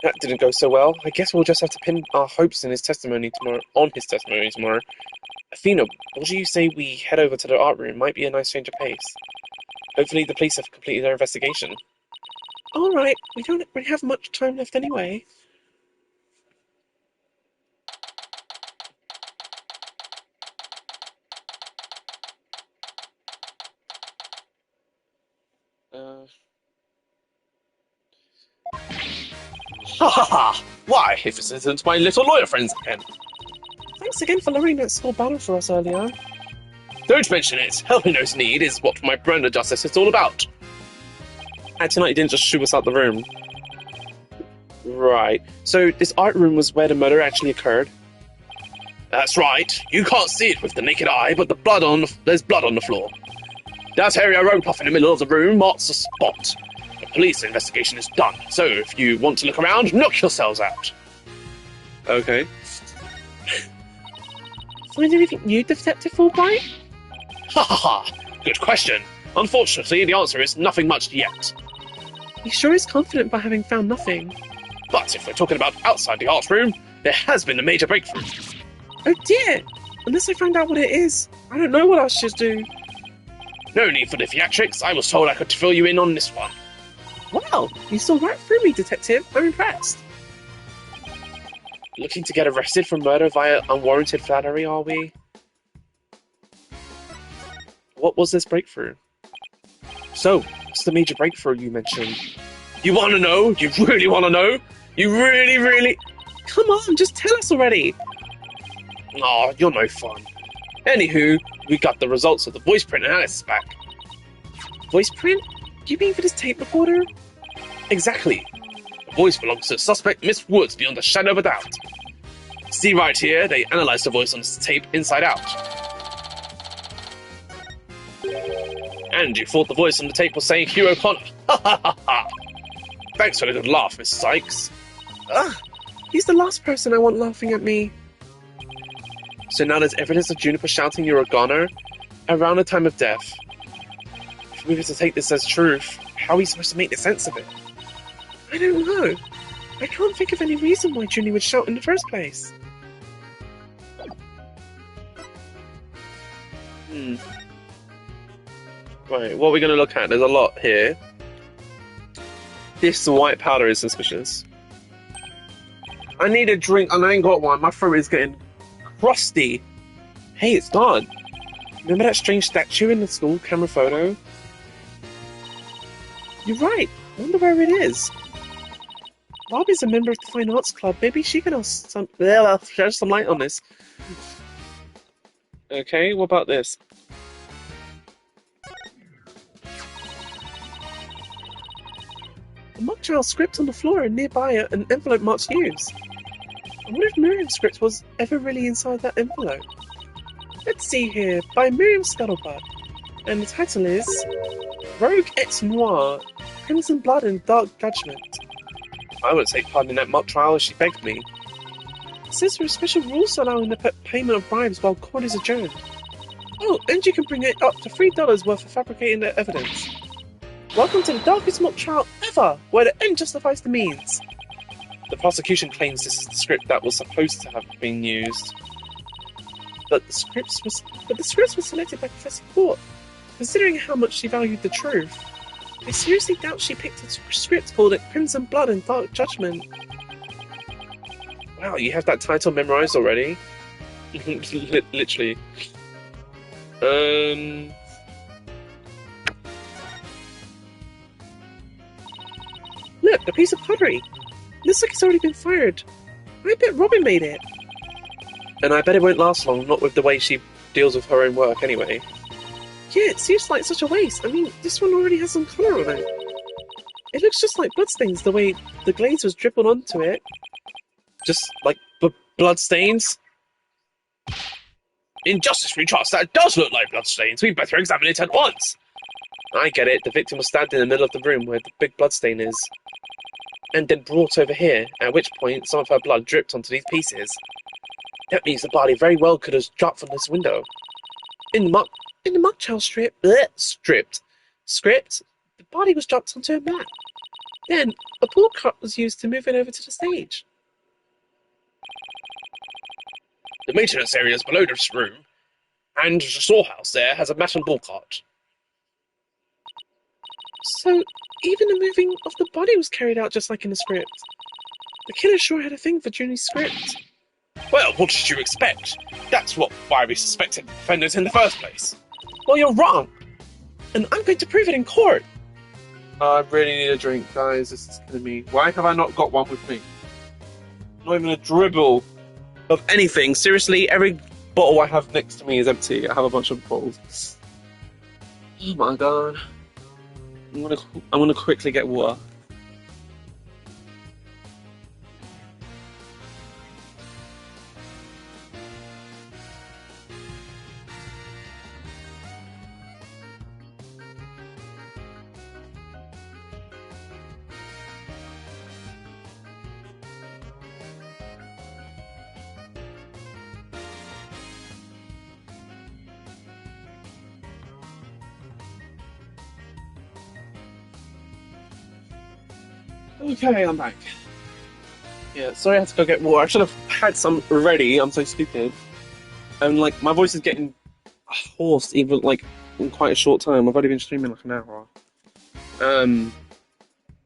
That didn't go so well. I guess we'll just have to pin our hopes in his testimony tomorrow. Athena, what do you say we head over to the art room? Might be a nice change of pace. Hopefully the police have completed their investigation. Alright, we don't really have much time left anyway. Ha ha ha! Why, if this isn't my little lawyer friends again. Thanks again for lowering that small banner for us earlier. Don't mention it. Helping those in need is what my brand of justice is all about. Acting like you didn't just shoo us out the room. Right. So this art room was where the murder actually occurred? That's right. You can't see it with the naked eye, but there's blood on the floor. That area roped off in the middle of the room marks the spot. The police investigation is done, so if you want to look around, knock yourselves out. Okay. Find anything new, Detective Fulbright? Ha ha ha! Good question. Unfortunately, the answer is nothing much yet. He sure is confident by having found nothing. But if we're talking about outside the art room, there has been a major breakthrough. Oh dear! Unless I find out what it is, I don't know what I should do. No need for the theatrics. I was told I could fill you in on this one. Wow, you saw right through me, Detective. I'm impressed. Looking to get arrested for murder via unwarranted flattery, are we? What was this breakthrough? So, what's the major breakthrough you mentioned? You want to know? You really want to know? You really... Come on, just tell us already. Aw, you're no fun. Anywho, we got the results of the voice print analysis back. Voice print? Do you mean for this tape recorder? Exactly. The voice belongs to the suspect Miss Woods beyond a shadow of a doubt. See right here, they analysed the voice on this tape inside out. And you thought the voice on the tape was saying Hugh O'Connor. Ha ha ha ha! Thanks for the good laugh, Miss Sykes. Ugh, he's the last person I want laughing at me. So now there's evidence of Juniper shouting you're a goner around the time of death. If we were to take this as truth, how are we supposed to make sense of it? I don't know. I can't think of any reason why Junie would shout in the first place. Right, what are we going to look at? There's a lot here. This white powder is suspicious. I need a drink and I ain't got one. My throat is getting crusty. Hey, it's gone. Remember that strange statue in the school camera photo? You're right. I wonder where it is. Bobby's a member of the Fine Arts Club. Maybe she can shed some light on this. Okay, what about this? A mock trial script on the floor and nearby an envelope marked news. I wonder if Miriam's script was ever really inside that envelope. Let's see here, by Miriam Scuttlebutt. And the title is Rogue et Noir, Crimson Blood and Dark Judgment. I would take part in that mock trial as she begged me. It says there are special rules allowing the payment of bribes while court is adjourned. Oh, and you can bring it up to $3 worth of fabricating the evidence. Welcome to the darkest mock trial ever, where the end justifies the means. The prosecution claims this is the script that was supposed to have been used. But the scripts were selected by Professor Court, considering how much she valued the truth. I seriously doubt she picked a script called Crimson Blood and Dark Judgment. Wow, you have that title memorized already? Literally. Look, a piece of pottery. Looks like it's already been fired. I bet Robin made it. And I bet it won't last long, not with the way she deals with her own work anyway. Yeah, it seems like such a waste. I mean, this one already has some colour on it. It looks just like bloodstains, the way the glaze was dribbled onto it. Just like bloodstains? In justice we trust, that does look like bloodstains. We'd better examine it at once. I get it. The victim was stabbed in the middle of the room where the big bloodstain is. And then brought over here, at which point some of her blood dripped onto these pieces. That means the body very well could have dropped from this window. In the mock trial script, the body was dropped onto a mat. Then, a pull cart was used to move it over to the stage. The maintenance area is below this room, and the storehouse there has a mat and bull cart. So, even the moving of the body was carried out just like in the script. The killer sure had a thing for Junie's script. Well, what did you expect? That's why we suspected the defendant in the first place. Well, you're wrong. And I'm going to prove it in court. I really need a drink, guys. This is killing me. Why have I not got one with me? Not even a dribble of anything. Seriously, every bottle I have next to me is empty. I have a bunch of bottles. Oh my god. I'm gonna quickly get water. Okay, I'm back. Yeah, sorry I had to go get water. I should have had some ready. I'm so stupid. And like, my voice is getting hoarse even like in quite a short time. I've only been streaming like an hour.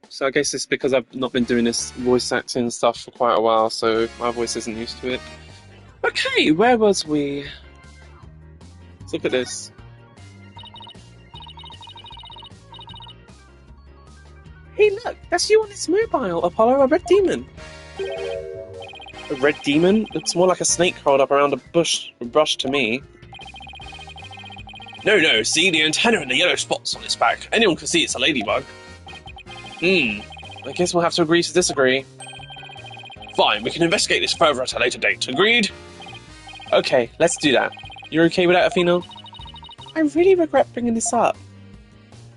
So I guess it's because I've not been doing this voice acting stuff for quite a while, so my voice isn't used to it. Okay, where was we? Let's look at this. Hey, look, that's you on this mobile, Apollo, a red demon. A red demon? Looks more like a snake curled up around a brush to me. No, see the antenna and the yellow spots on its back. Anyone can see it's a ladybug. I guess we'll have to agree to disagree. Fine, we can investigate this further at a later date. Agreed? Okay, let's do that. You're okay with that, Athena? I really regret bringing this up.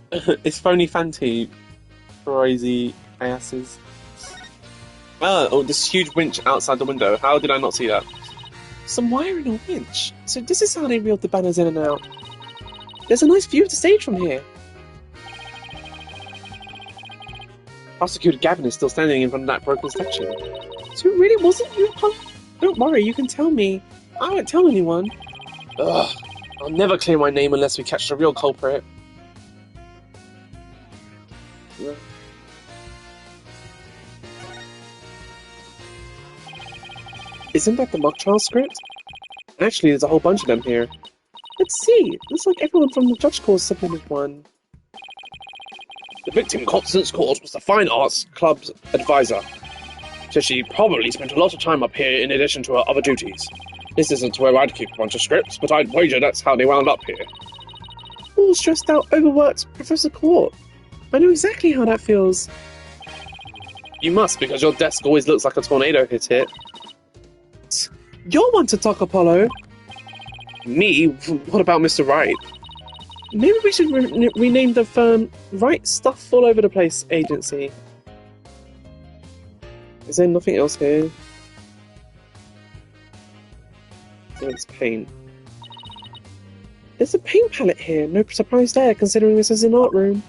It's phony Fanti. Crazy asses. Oh, this huge winch outside the window. How did I not see that? Some wiring a winch. So this is how they reeled the banners in and out. There's a nice view of the stage from here. Prosecutor Gavin is still standing in front of that broken statue. So it really wasn't you, Apollo? Don't worry, you can tell me. I won't tell anyone. Ugh, I'll never clear my name unless we catch the real culprit. Isn't that the mock trial script? Actually, there's a whole bunch of them here. Let's see. Looks like everyone from the judge course submitted one. The victim, Constance Court, was the Fine Arts Club's advisor. So she probably spent a lot of time up here in addition to her other duties. This isn't where I'd keep a bunch of scripts, but I'd wager that's how they wound up here. All stressed out, overworked Professor Court. I know exactly how that feels. You must, because your desk always looks like a tornado hit it. You're one to talk, Apollo. Me? What about Mr. Wright? Maybe we should rename the firm Wright Stuff All Over the Place Agency. Is there nothing else here? It's paint. There's a paint palette here. No surprise there, considering this is an art room.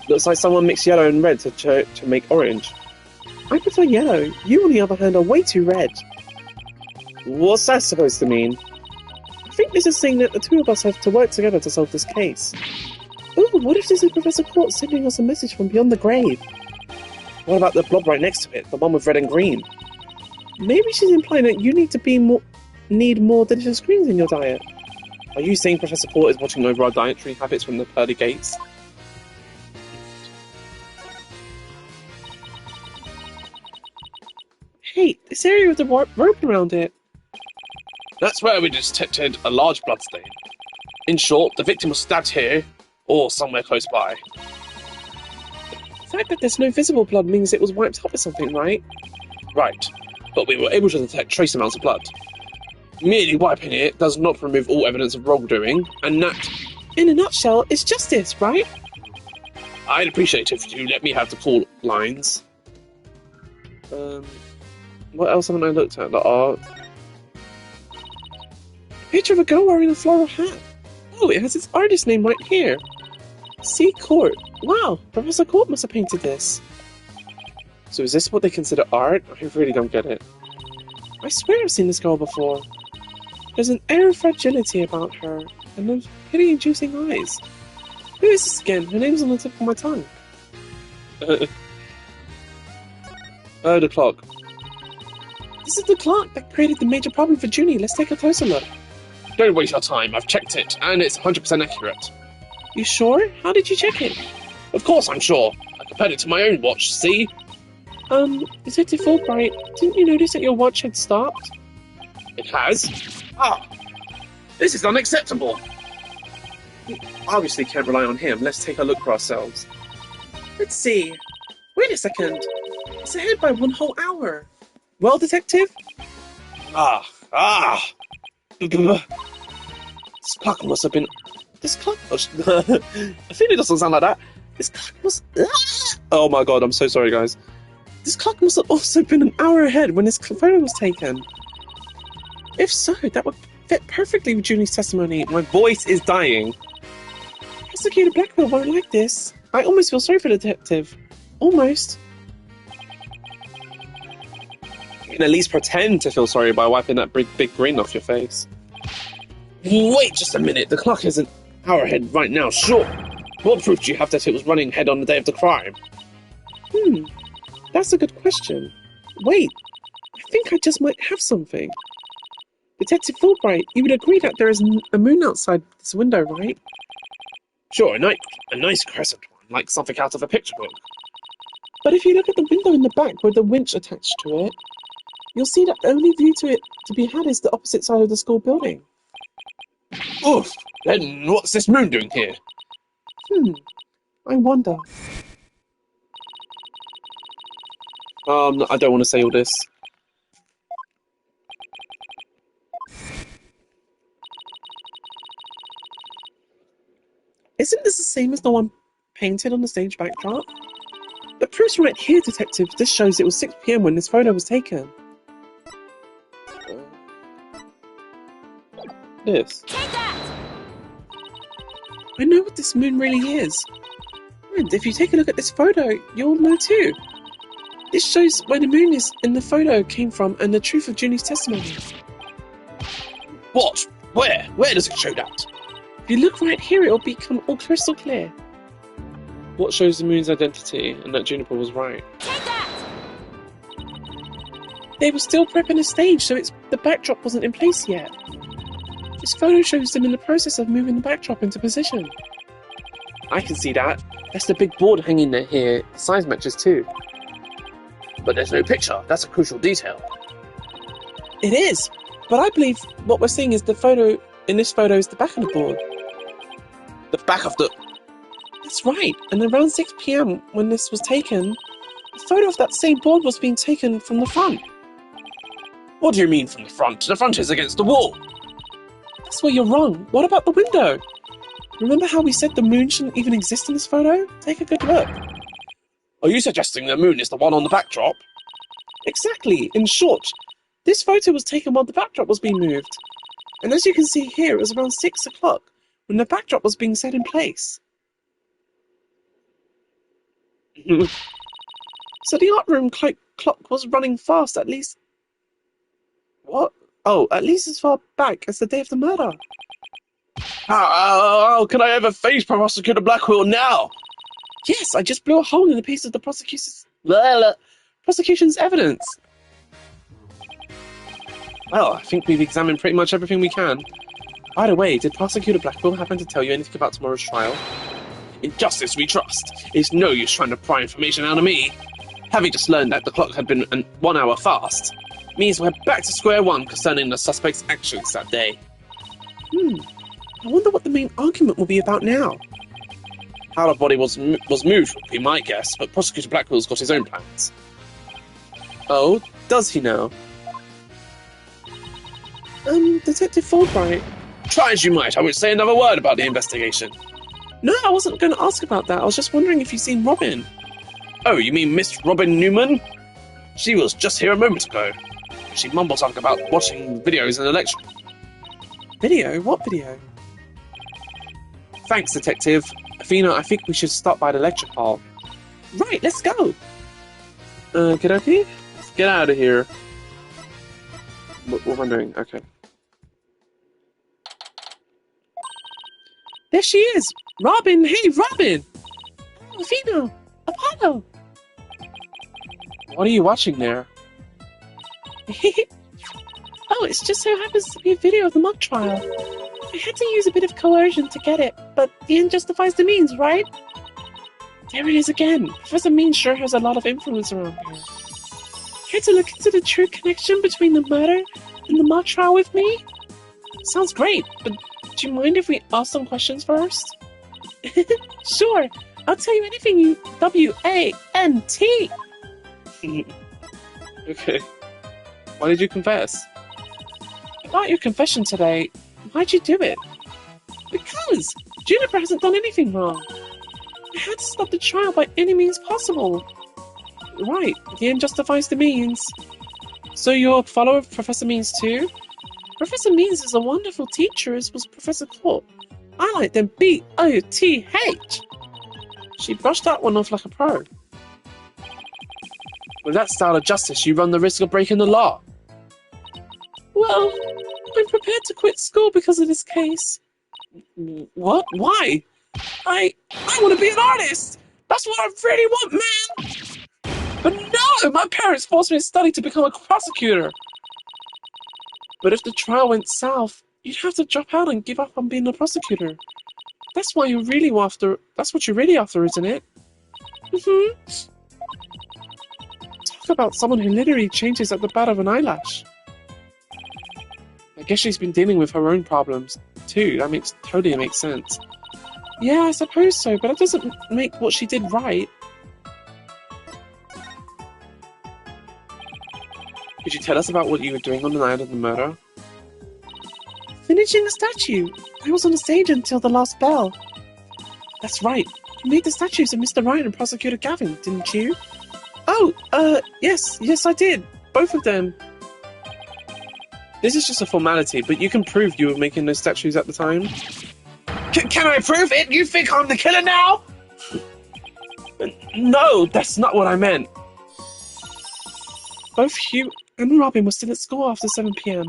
Looks like someone mixed yellow and red to make orange. I prefer yellow. You, on the other hand, are way too red. What's that supposed to mean? I think this is saying that the two of us have to work together to solve this case. Ooh, what if this is Professor Court sending us a message from beyond the grave? What about the blob right next to it, the one with red and green? Maybe she's implying that you need more delicious greens in your diet. Are you saying Professor Court is watching over our dietary habits from the pearly gates? Hey, this area with the rope around it. That's where we detected a large bloodstain. In short, the victim was stabbed here, or somewhere close by. The fact that there's no visible blood means it was wiped up or something, right? Right, but we were able to detect trace amounts of blood. Merely wiping it does not remove all evidence of wrongdoing, and that, in a nutshell, is justice, right? I'd appreciate it if you let me have the call lines. What else haven't I looked at? The art. Picture of a girl wearing a floral hat. Oh, it has its artist name right here. C. Court. Wow, Professor Court must have painted this. So is this what they consider art? I really don't get it. I swear I've seen this girl before. There's an air of fragility about her, and those pity-inducing eyes. Who is this again? Her name's on the tip of my tongue. Oh, the clock. This is the clock that created the major problem for Junie. Let's take a closer look. Don't waste your time. I've checked it, and it's 100% accurate. You sure? How did you check it? Of course I'm sure. I compared it to my own watch, see? Detective Fulbright, didn't you notice that your watch had stopped? It has? Ah! This is unacceptable! We obviously can't rely on him. Let's take a look for ourselves. Let's see. Wait a second. It's ahead by 1 whole hour. Well, Detective? This clock must have been... This clock must... I think it doesn't sound like that. This clock must... Oh my god, I'm so sorry, guys. This clock must have also been an hour ahead when this photo was taken. If so, that would fit perfectly with Junie's testimony. My voice is dying. Prosecutor Blackwell won't like this. I almost feel sorry for the detective. Almost. You can at least pretend to feel sorry by wiping that big grin off your face. Wait just a minute, the clock is an hour ahead right now, sure. What proof do you have that it was running ahead on the day of the crime? That's a good question. Wait, I think I just might have something. Detective Fulbright, you would agree that there is a moon outside this window, right? Sure, a nice crescent one, like something out of a picture book. But if you look at the window in the back with the winch attached to it, you'll see that the only view to it to be had is the opposite side of the school building. Oof! Then what's this moon doing here? I wonder. I don't want to say all this. Isn't this the same as the one painted on the stage backdrop? The proof's right here, Detective. This shows it was 6 p.m. when this photo was taken. This. Take that! I know what this moon really is. And if you take a look at this photo, you'll know too. This shows where the moon is in the photo came from and the truth of Junie's testimony. What? Where? Where does it show that? If you look right here, it'll become all crystal clear. What shows the moon's identity and that Juniper was right? Take that! They were still prepping a stage, so the backdrop wasn't in place yet. This photo shows them in the process of moving the backdrop into position. I can see that. That's the big board hanging there here. The size matches too. But there's no picture. That's a crucial detail. It is, but I believe what we're seeing is the photo. In this photo is the back of the board. The back of the... That's right, and around 6 p.m. when this was taken, a photo of that same board was being taken from the front. What do you mean from the front? The front is against the wall. That's where you're wrong. What about the window? Remember how we said the moon shouldn't even exist in this photo? Take a good look. Are you suggesting the moon is the one on the backdrop? Exactly. In short, this photo was taken while the backdrop was being moved. And as you can see here, it was around 6 o'clock when the backdrop was being set in place. So the art room clock was running fast, at least... What? Oh, at least as far back as the day of the murder. How can I ever face Prosecutor Blackwell now? Yes, I just blew a hole in the piece of the prosecution's evidence. Well, I think we've examined pretty much everything we can. By the way, did Prosecutor Blackwell happen to tell you anything about tomorrow's trial? In justice we trust. It's no use trying to pry information out of me. Having just learned that the clock had been 1 hour fast means we're back to square one concerning the suspect's actions that day. I wonder what the main argument will be about now. How the body was moved would be my guess, but Prosecutor Blackwell's got his own plans. Oh, does he now? Detective Fulbright. Try as you might, I won't say another word about the investigation. No, I wasn't going to ask about that. I was just wondering if you've seen Robin. Oh, you mean Miss Robin Newman? She was just here a moment ago. She mumbled something about watching videos in the lecture. Video? What video? Thanks, Detective. Athena, I think we should stop by the lecture hall. Right, let's go. Kiddoki? Let's get out of here. What am I doing? Okay. There she is! Robin! Hey, Robin! Oh, Athena! Apollo! What are you watching there? Oh, it just so happens to be a video of the mock trial. I had to use a bit of coercion to get it, but the end justifies the means, right? There it is again. Professor Mean sure has a lot of influence around here. Care to look into the true connection between the murder and the mock trial with me? Sounds great, but do you mind if we ask some questions first? Sure, I'll tell you anything you W-A-N-T. Okay. Why did you confess? About your confession today, why'd you do it? Because Juniper hasn't done anything wrong. I had to stop the trial by any means possible. Right, the end justifies the means. So you're a follower of Professor Means too? Professor Means is a wonderful teacher, as was Professor Court. I like them B-O-T-H. She brushed that one off like a pro. With that style of justice, you run the risk of breaking the law. Well, I'm prepared to quit school because of this case. What? Why? I want to be an artist! That's what I really want, man! But no! My parents forced me to study to become a prosecutor. But if the trial went south, you'd have to drop out and give up on being a prosecutor. That's what you're really after, isn't it? Mm-hmm. Talk about someone who literally changes at the bat of an eyelash. I guess she's been dealing with her own problems, too. That totally makes sense. Yeah, I suppose so, but that doesn't make what she did right. Could you tell us about what you were doing on the night of the murder? Finishing the statue. I was on the stage until the last bell. That's right. You made the statues of Mr. Wright and Prosecutor Gavin, didn't you? Oh, yes, I did. Both of them. This is just a formality, but you can prove you were making those statues at the time. Can I prove it? You think I'm the killer now? No, that's not what I meant. Both Hugh and Robin were still at school after 7 p.m.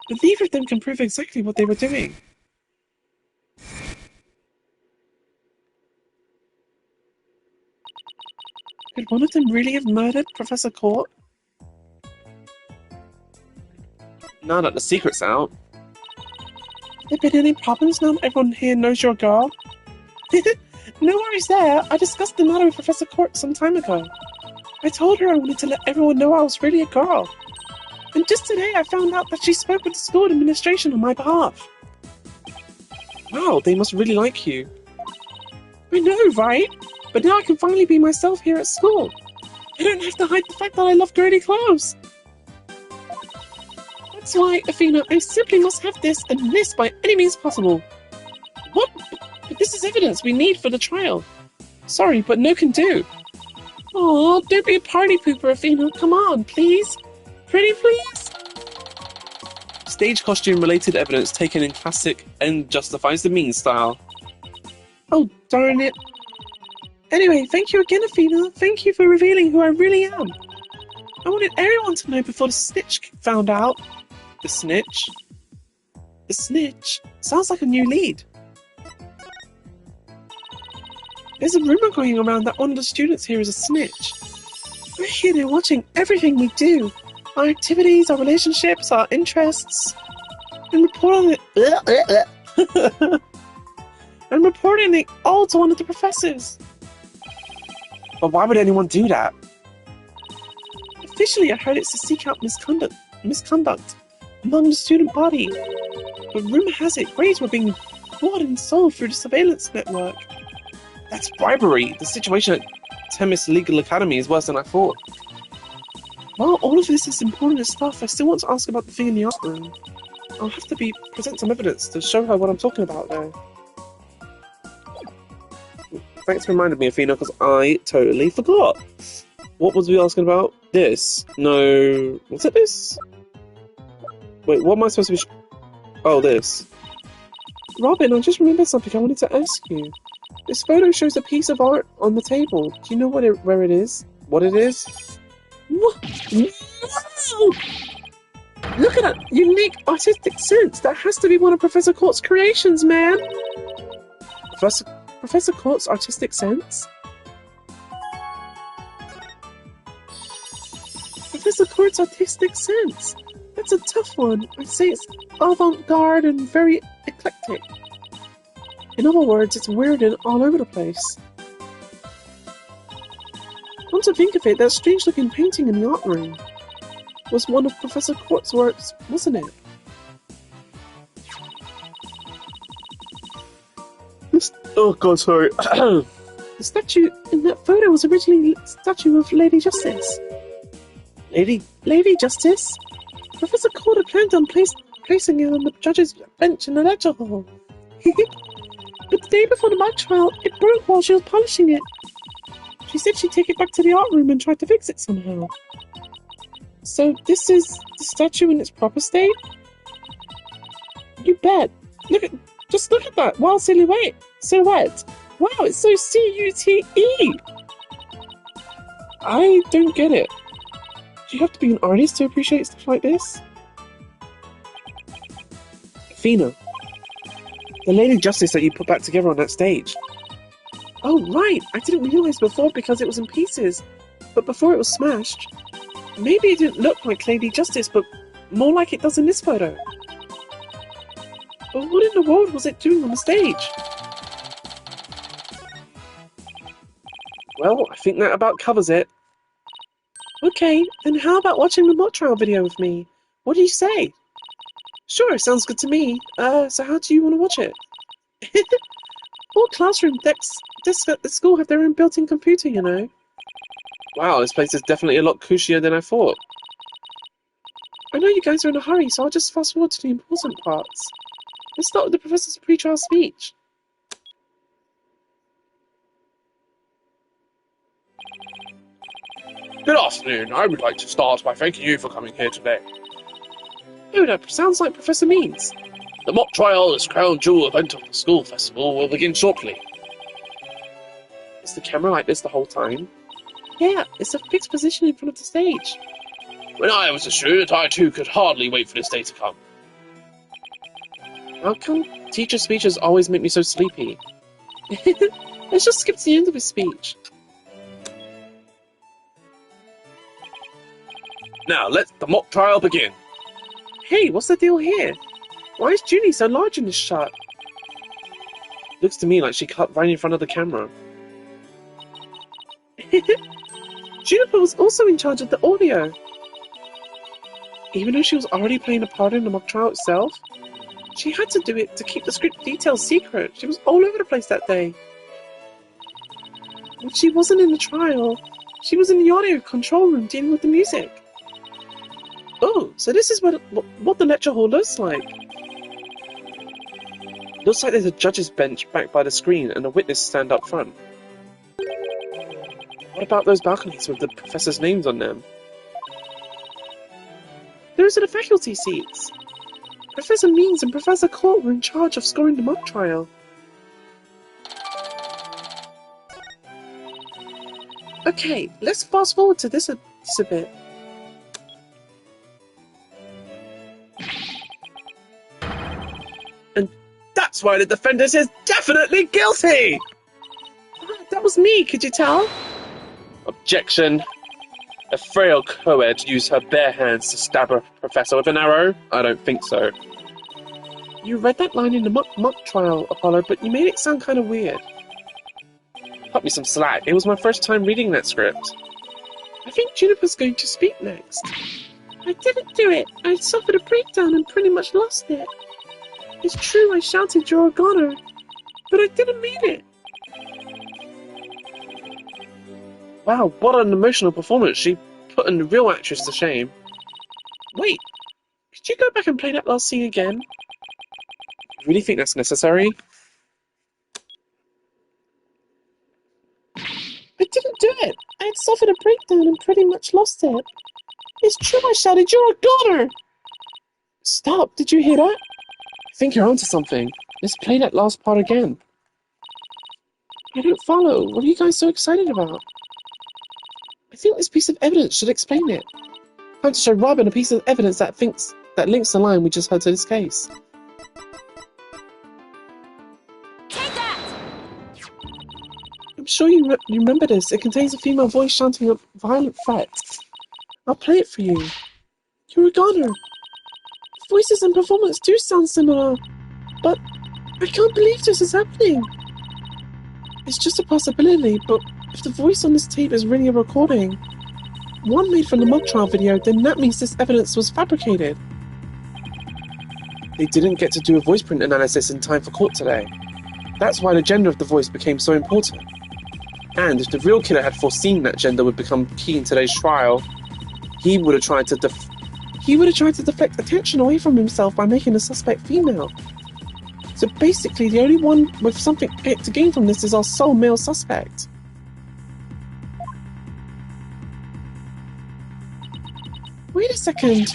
But neither of them can prove exactly what they were doing. Could one of them really have murdered Professor Court? Now that the secret's out. Have there been any problems now that everyone here knows you're a girl? No worries there. I discussed the matter with Professor Court some time ago. I told her I wanted to let everyone know I was really a girl. And just today I found out that she spoke with the school administration on my behalf. Wow, they must really like you. I know, right? But now I can finally be myself here at school. I don't have to hide the fact that I love girly clothes. That's why, Athena, I simply must have this and this by any means possible. What? But this is evidence we need for the trial. Sorry, but no can do. Aw, don't be a party pooper, Athena. Come on, please. Pretty please? Stage costume-related evidence taken in classic and justifies the mean style. Oh, darn it. Anyway, thank you again, Athena. Thank you for revealing who I really am. I wanted everyone to know before the snitch found out. The snitch? The snitch? Sounds like a new lead. There's a rumor going around that one of the students here is a snitch. I hear they're watching everything we do. Our activities, our relationships, our interests. And reporting it all to one of the professors. But why would anyone do that? Officially, I heard it's to seek out misconduct among the student body. But rumor has it grades were being bought and sold through the surveillance network. That's bribery. The situation at Temis Legal Academy is worse than I thought. While all of this is important stuff, I still want to ask about the thing in the art room. I'll have to present some evidence to show her what I'm talking about there. Thanks for reminding me, Athena, because I totally forgot. What was we asking about? This? No... Was it this? Wait, what am I supposed to be... Oh, this. Robin, I just remembered something I wanted to ask you. This photo shows a piece of art on the table. Do you know where it is? What it is? What? No! Look at that unique artistic sense. That has to be one of Professor Court's creations, man. Professor Court's artistic sense? Professor Court's artistic sense. That's a tough one. I'd say it's avant-garde and very eclectic. In other words, it's weird and all over the place. Come to think of it, that strange-looking painting in the art room was one of Professor Court's works, wasn't it? Oh god, sorry. The statue in that photo was originally a statue of Lady Justice. Lady Justice? Professor Court had planned on placing it on the judge's bench in the lecture hall. But the day before the mock trial, it broke while she was polishing it. She said she'd take it back to the art room and try to fix it somehow. So this is the statue in its proper state? You bet. Just look at that wild silhouette. Wow, it's so C-U-T-E. I don't get it. Do you have to be an artist to appreciate stuff like this? Fina, the Lady Justice that you put back together on that stage. Oh, right. I didn't realise before because it was in pieces. But before it was smashed. Maybe it didn't look like Lady Justice, but more like it does in this photo. But what in the world was it doing on the stage? Well, I think that about covers it. Okay, then how about watching the mock trial video with me? What do you say? Sure, sounds good to me. So how do you want to watch it? All classroom desks at the school have their own built-in computer, you know. Wow, this place is definitely a lot cushier than I thought. I know you guys are in a hurry, so I'll just fast forward to the important parts. Let's start with the professor's pre-trial speech. Good afternoon. I would like to start by thanking you for coming here today. Oh, that sounds like Professor Means. The mock trial, this crown jewel event of the school festival, will begin shortly. Is the camera like this the whole time? Yeah, it's a fixed position in front of the stage. When I was a student, I too could hardly wait for this day to come. How come teacher speeches always make me so sleepy? Let's just skip to the end of his speech. Now, let the mock trial begin. Hey, what's the deal here? Why is Junie so large in this shot? Looks to me like she cut right in front of the camera. Juniper was also in charge of the audio. Even though she was already playing a part in the mock trial itself, she had to do it to keep the script details secret. She was all over the place that day. When she wasn't in the trial, she was in the audio control room dealing with the music. Oh, so this is what the lecture hall looks like. Looks like there's a judge's bench back by the screen and a witness stand up front. What about those balconies with the professors' names on them? Those are the faculty seats. Professor Means and Professor Court were in charge of scoring the mock trial. Okay, let's fast forward to this a bit. And that's why the defendant is definitely guilty! That was me, could you tell? Objection. A frail co-ed used her bare hands to stab a professor with an arrow? I don't think so. You read that line in the mock trial, Apollo, but you made it sound kind of weird. Cut me some slack. It was my first time reading that script. I think Juniper's going to speak next. I didn't do it. I suffered a breakdown and pretty much lost it. It's true I shouted you're a goner, but I didn't mean it. Wow, what an emotional performance. She put a real actress to shame. Wait, could you go back and play that last scene again? You really think that's necessary? I didn't do it. I had suffered a breakdown and pretty much lost it. It's true I shouted, you're a goner! Stop, did you hear that? I think you're onto something. Let's play that last part again. I don't follow. What are you guys so excited about? I think this piece of evidence should explain it. Time to show Robin a piece of evidence that links the line we just heard to this case. Take that! I'm sure you remember this. It contains a female voice shouting a violent threat. I'll play it for you. You're a goner. Voices and performance do sound similar, but I can't believe this is happening. It's just a possibility, but If the voice on this tape is really a recording, one made from the mock trial video, then that means this evidence was fabricated. They didn't get to do a voice print analysis in time for court today. That's why the gender of the voice became so important. And if the real killer had foreseen that gender would become key in today's trial, he would have tried to deflect attention away from himself by making the suspect female. So basically, the only one with something to gain from this is our sole male suspect. Wait a second.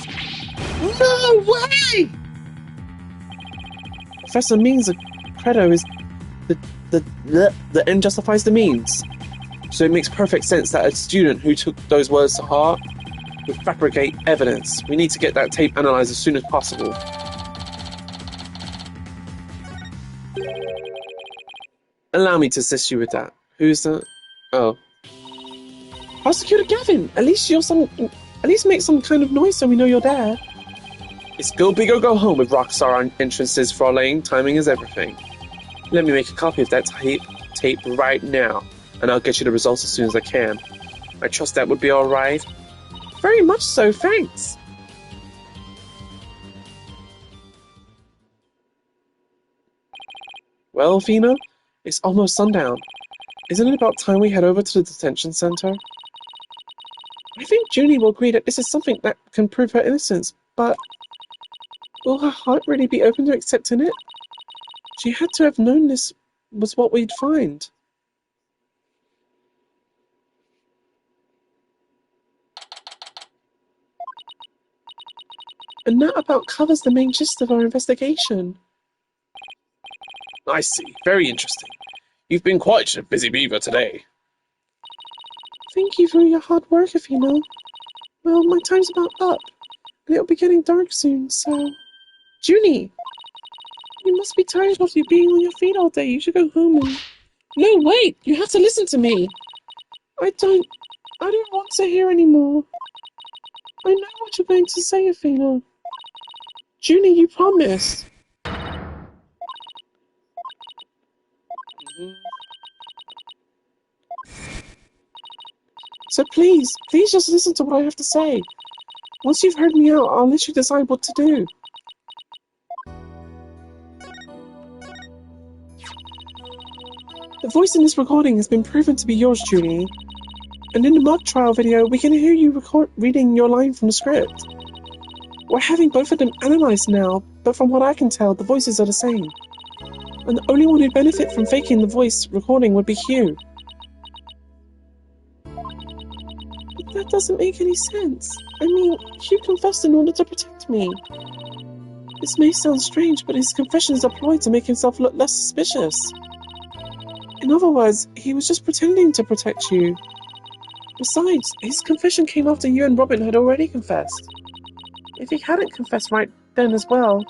No way! Professor Means' credo is the end justifies the means. So it makes perfect sense that a student who took those words to heart would fabricate evidence. We need to get that tape analysed as soon as possible. Allow me to assist you with that. Who's that? Oh. Prosecutor Gavin! At least make some kind of noise so we know you're there. It's go big or go home with Rockstar entrances, Fraulein. Timing is everything. Let me make a copy of that tape right now, and I'll get you the results as soon as I can. I trust that would be alright? Very much so, thanks. Well, Fina, it's almost sundown. Isn't it about time we head over to the detention center? I think Junie will agree that this is something that can prove her innocence, but will her heart really be open to accepting it? She had to have known this was what we'd find. And that about covers the main gist of our investigation. I see. Very interesting. You've been quite a busy beaver today. Thank you for your hard work, Afina. Well, my time's about up, and it'll be getting dark soon, so... Junie! You must be tired of you being on your feet all day. You should go home and... No, wait! You have to listen to me! I don't want to hear anymore. I know what you're going to say, Afina. Junie, you promise. So please just listen to what I have to say. Once you've heard me out, I'll let you decide what to do. The voice in this recording has been proven to be yours, Junie. And in the mock trial video, we can hear you reading your line from the script. We're having both of them analysed now, but from what I can tell, the voices are the same. And the only one who'd benefit from faking the voice recording would be Hugh. But that doesn't make any sense. I mean, Hugh confessed in order to protect me. This may sound strange, but his confession is a ploy to make himself look less suspicious. In other words, he was just pretending to protect you. Besides, his confession came after you and Robin had already confessed. If he hadn't confessed right then as well,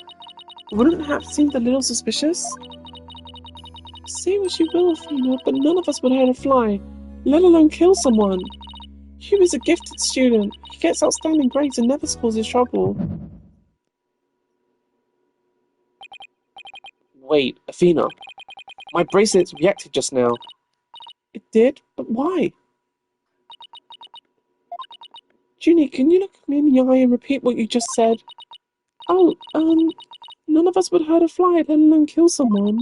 wouldn't it have seemed a little suspicious? Say what you will, Fina, but none of us would hurt a fly, let alone kill someone. Hugh is a gifted student. He gets outstanding grades and never causes trouble. Wait, Athena. My bracelet reacted just now. It did? But why? Junie, can you look me in the eye and repeat what you just said? Oh, none of us would hurt a fly, let alone kill someone.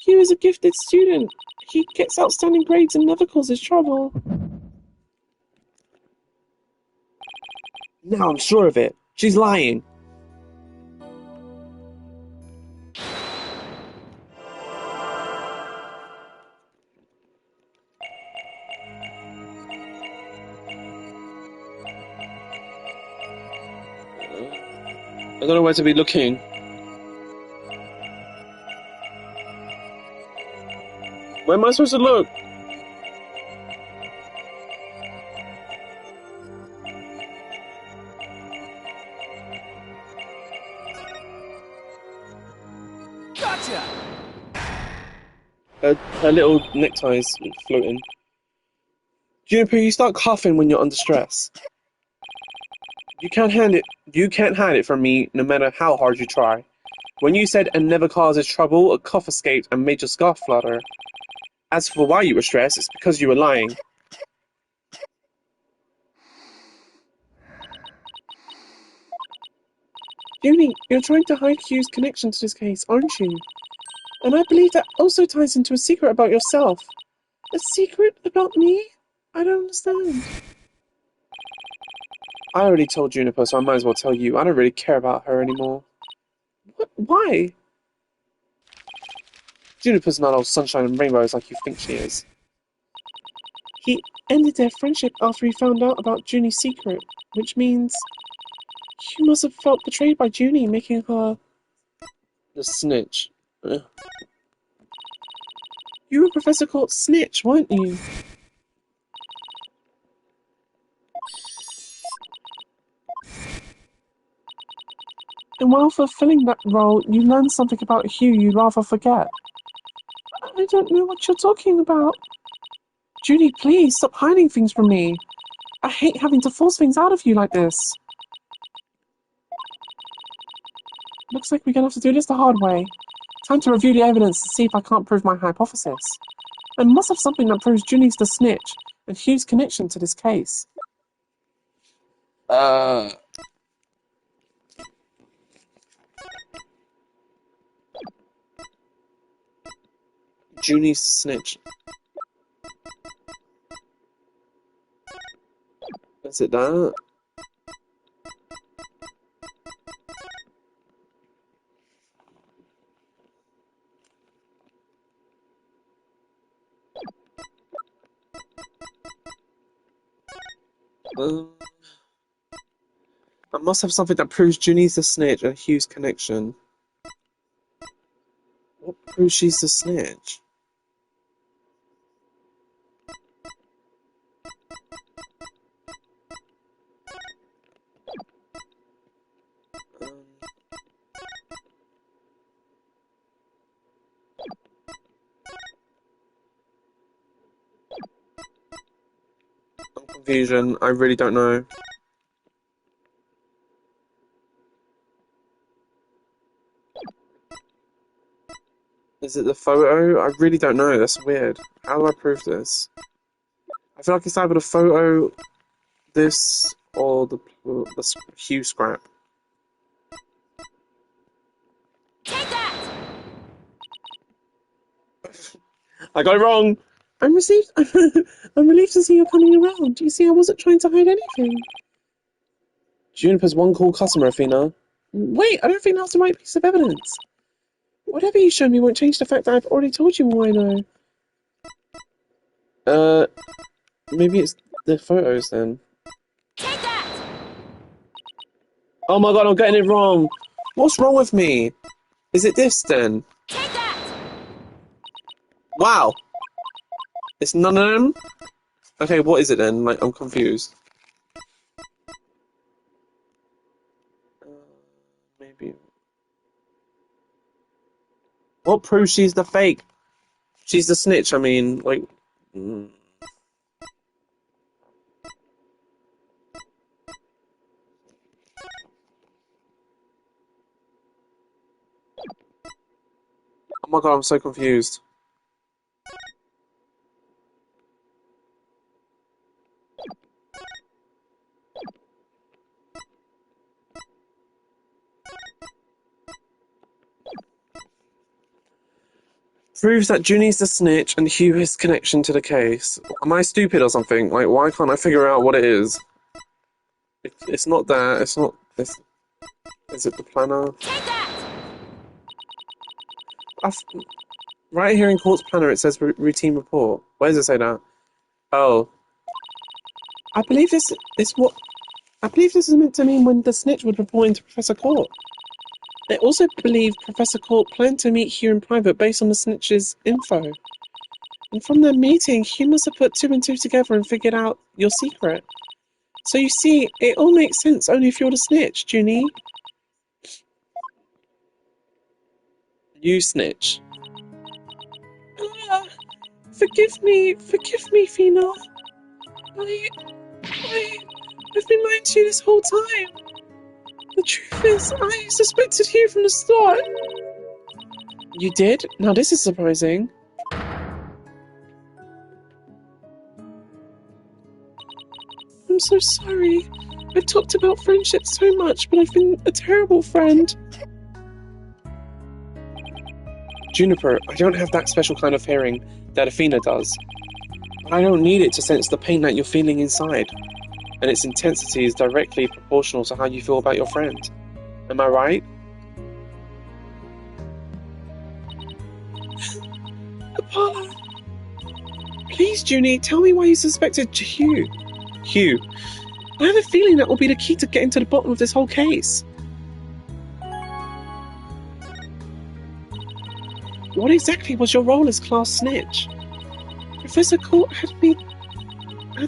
Hugh is a gifted student. He gets outstanding grades and never causes trouble. Now I'm sure of it. She's lying. I don't know where to be looking. Where am I supposed to look? Gotcha! Her little neckties floating. Juniper, you start coughing when you're under stress. You can't hide it from me no matter how hard you try. When you said "and never causes trouble," a cough escaped and made your scarf flutter. As for why you were stressed, it's because you were lying. Junie, you're trying to hide Hugh's connection to this case, aren't you? And I believe that also ties into a secret about yourself. A secret about me? I don't understand. I already told Juniper, so I might as well tell you. I don't really care about her anymore. What? Why? Juniper's not all sunshine and rainbows like you think she is. He ended their friendship after he found out about Junie's secret, which means you must have felt betrayed by Junie, making her... The snitch. Ugh. You were Professor Court's snitch, weren't you? And while fulfilling that role, you learned something about Hugh you'd rather forget. I don't know what you're talking about. Junie, please, stop hiding things from me. I hate having to force things out of you like this. Looks like we're gonna have to do this the hard way. Time to review the evidence to see if I can't prove my hypothesis. I must have something that proves Junie's the snitch and Hugh's connection to this case. Junie's the snitch. Is it that? I must have something that proves Junie's the snitch and Hugh's connection. What proves she's the snitch? I'm confusion. I really don't know. Is it the photo? I really don't know. That's weird. How do I prove this? I feel like it's either the photo, this, or the Hugh scrap. Take that! I got it wrong! I'm relieved to see you're coming around. You see, I wasn't trying to hide anything. Juniper's one cool customer, Athena. Wait, I don't think that's the right piece of evidence. Whatever you show me won't change the fact that I've already told you all I know. Maybe it's the photos then. Take that! Oh my god, I'm getting it wrong! What's wrong with me? Is it this then? Take that! Wow! It's none of them? Okay, what is it then? Like, I'm confused. Maybe. What proves she's the fake? She's the snitch, I mean, like... Oh my god, I'm so confused. Proves that Junie's the snitch and Hugh has connection to the case. Am I stupid or something? Like, why can't I figure out what it is? It's not that, it's not... Is it the planner? Take that! Right here in Court's planner it says routine report. Where does it say that? Oh. I believe this is meant to mean when the snitch would report into Professor Court. I also believe Professor Court planned to meet Hugh in private based on the snitch's info. And from their meeting, Hugh must have put two and two together and figured out your secret. So you see, it all makes sense only if you're the snitch, Junie. You snitch. Forgive me, Fina. I've been lying to you this whole time. The truth is, I suspected you from the start. You did? Now this is surprising. so sorry. I've talked about friendship so much, but I've been a terrible friend. Juniper, I don't have that special kind of hearing that Athena does. But I don't need it to sense the pain that you're feeling inside. And its intensity is directly proportional to how you feel about your friend. Am I right? Apollo. Please, Junie, tell me why you suspected Hugh. Hugh, I have a feeling that will be the key to getting to the bottom of this whole case. What exactly was your role as class snitch? Professor Court had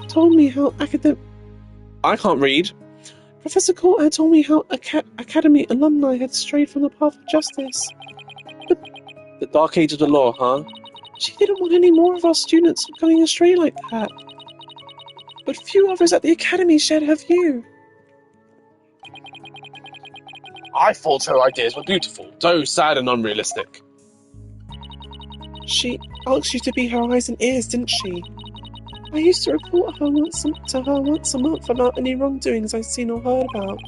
told me how I can't read. Professor Court had told me how Academy alumni had strayed from the path of justice. The dark age of the law, huh? She didn't want any more of our students going astray like that. But few others at the Academy shared her view. I thought her ideas were beautiful, though sad and unrealistic. She asked you to be her eyes and ears, didn't she? I used to report her once a month about any wrongdoings I'd seen or heard about.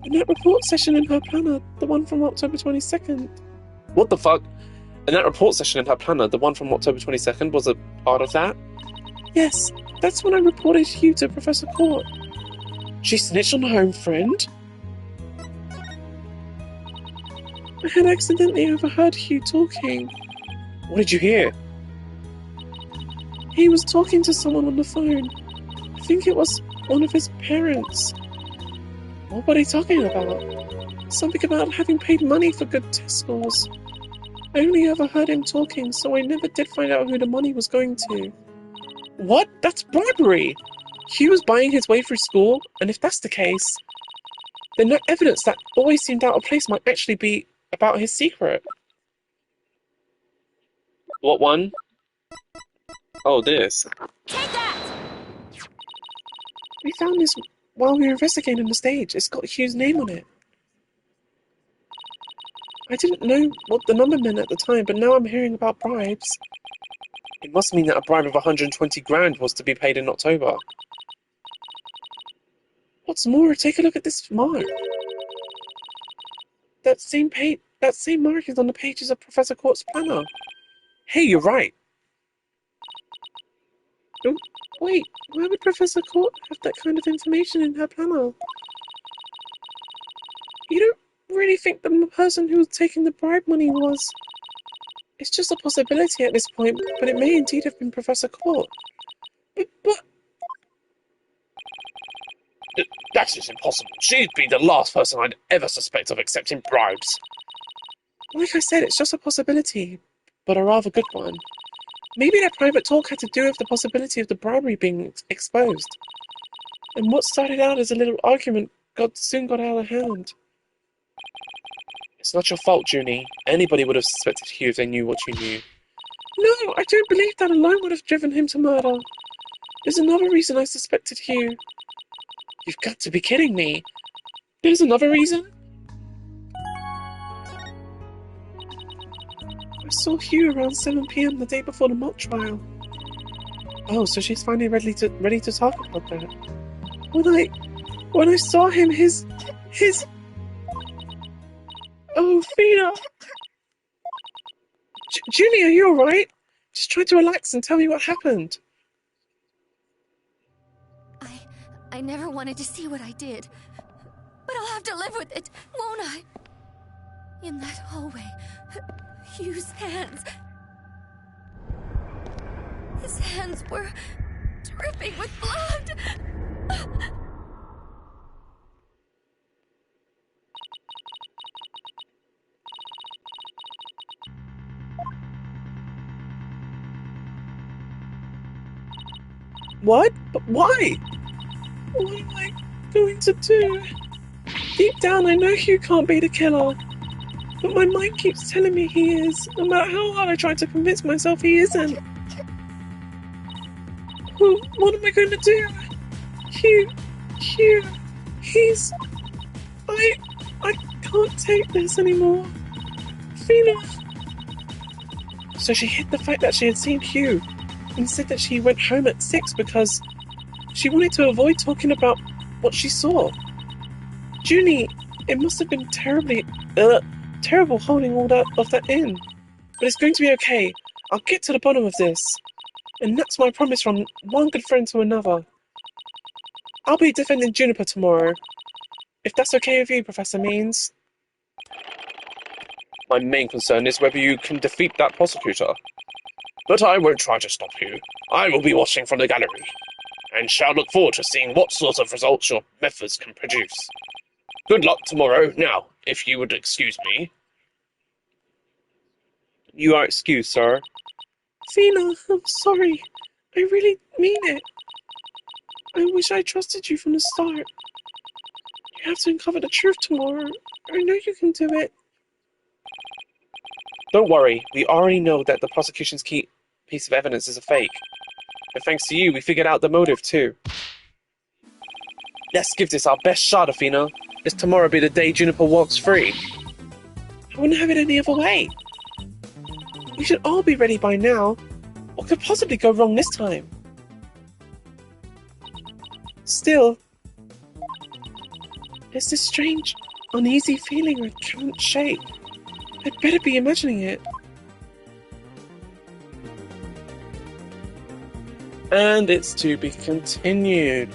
And that report session in her planner, the one from October 22nd. What the fuck? And that report session in her planner, the one from October 22nd, was a part of that? Yes, that's when I reported Hugh to Professor Court. She snitched on her own friend? I had accidentally overheard Hugh talking. What did you hear? He was talking to someone on the phone. I think it was one of his parents. What were they talking about? Something about having paid money for good test scores. I only ever heard him talking, so I never did find out who the money was going to. What? That's bribery! Hugh was buying his way through school, and if that's the case, then that evidence that always seemed out of place might actually be about his secret. What one? Oh, this. Take that! We found this while we were investigating the stage. It's got Hugh's name on it. I didn't know what the number meant at the time, but now I'm hearing about bribes. It must mean that a bribe of 120 grand was to be paid in October. What's more, take a look at this mark. That same mark is on the pages of Professor Court's planner. Hey, you're right. Oh, wait, why would Professor Court have that kind of information in her planner? You don't really think the person who was taking the bribe money was... It's just a possibility at this point, but it may indeed have been Professor Court. But... That's just impossible. She'd be the last person I'd ever suspect of accepting bribes. Like I said, it's just a possibility, but a rather good one. Maybe that private talk had to do with the possibility of the bribery being exposed. And what started out as a little argument soon got out of hand. It's not your fault, Junie. Anybody would have suspected Hugh if they knew what you knew. No, I don't believe that alone would have driven him to murder. There's another reason I suspected Hugh. You've got to be kidding me. There's another reason? I saw Hugh around 7 p.m. the day before the mock trial. Oh, so she's finally ready to talk about that. When I saw him, his... Oh, Fina! Julie, are you alright? Just try to relax and tell me what happened. I never wanted to see what I did. But I'll have to live with it, won't I? In that hallway, Hugh's hands... His hands were dripping with blood. What? But why? What am I going to do? Deep down, I know Hugh can't be the killer. But my mind keeps telling me he is, no matter how hard I try to convince myself he isn't. Well, what am I going to do? Hugh, he's... I can't take this anymore. Fina. So she hid the fact that she had seen Hugh and said that she went home at 6 because She wanted to avoid talking about what she saw. Junie, it must have been terrible holding all of that in. But it's going to be okay. I'll get to the bottom of this. And that's my promise from one good friend to another. I'll be defending Juniper tomorrow. If that's okay with you, Professor Means. My main concern is whether you can defeat that prosecutor. But I won't try to stop you. I will be watching from the gallery, and shall look forward to seeing what sort of results your methods can produce. Good luck tomorrow. Now, if you would excuse me. You are excused, sir. Fina, I'm sorry. I really mean it. I wish I trusted you from the start. You have to uncover the truth tomorrow. I know you can do it. Don't worry, we already know that the prosecution's key piece of evidence is a fake. And thanks to you, we figured out the motive too. Let's give this our best shot, Athena. Let tomorrow be the day Juniper walks free. I wouldn't have it any other way. We should all be ready by now. What could possibly go wrong this time? Still, there's this strange, uneasy feeling I can't shake. I'd better be imagining it. And it's to be continued.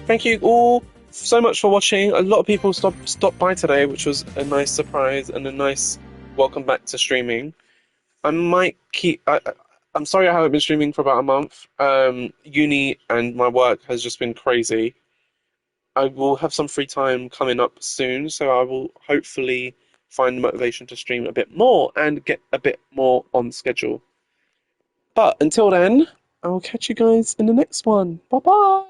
Thank you all so much for watching. A lot of people stopped by today, which was a nice surprise and a nice welcome back to streaming. I might keep... I'm sorry I haven't been streaming for about a month. Uni and my work has just been crazy. I will have some free time coming up soon, so I will hopefully find the motivation to stream a bit more and get a bit more on schedule. But until then, I will catch you guys in the next one. Bye-bye!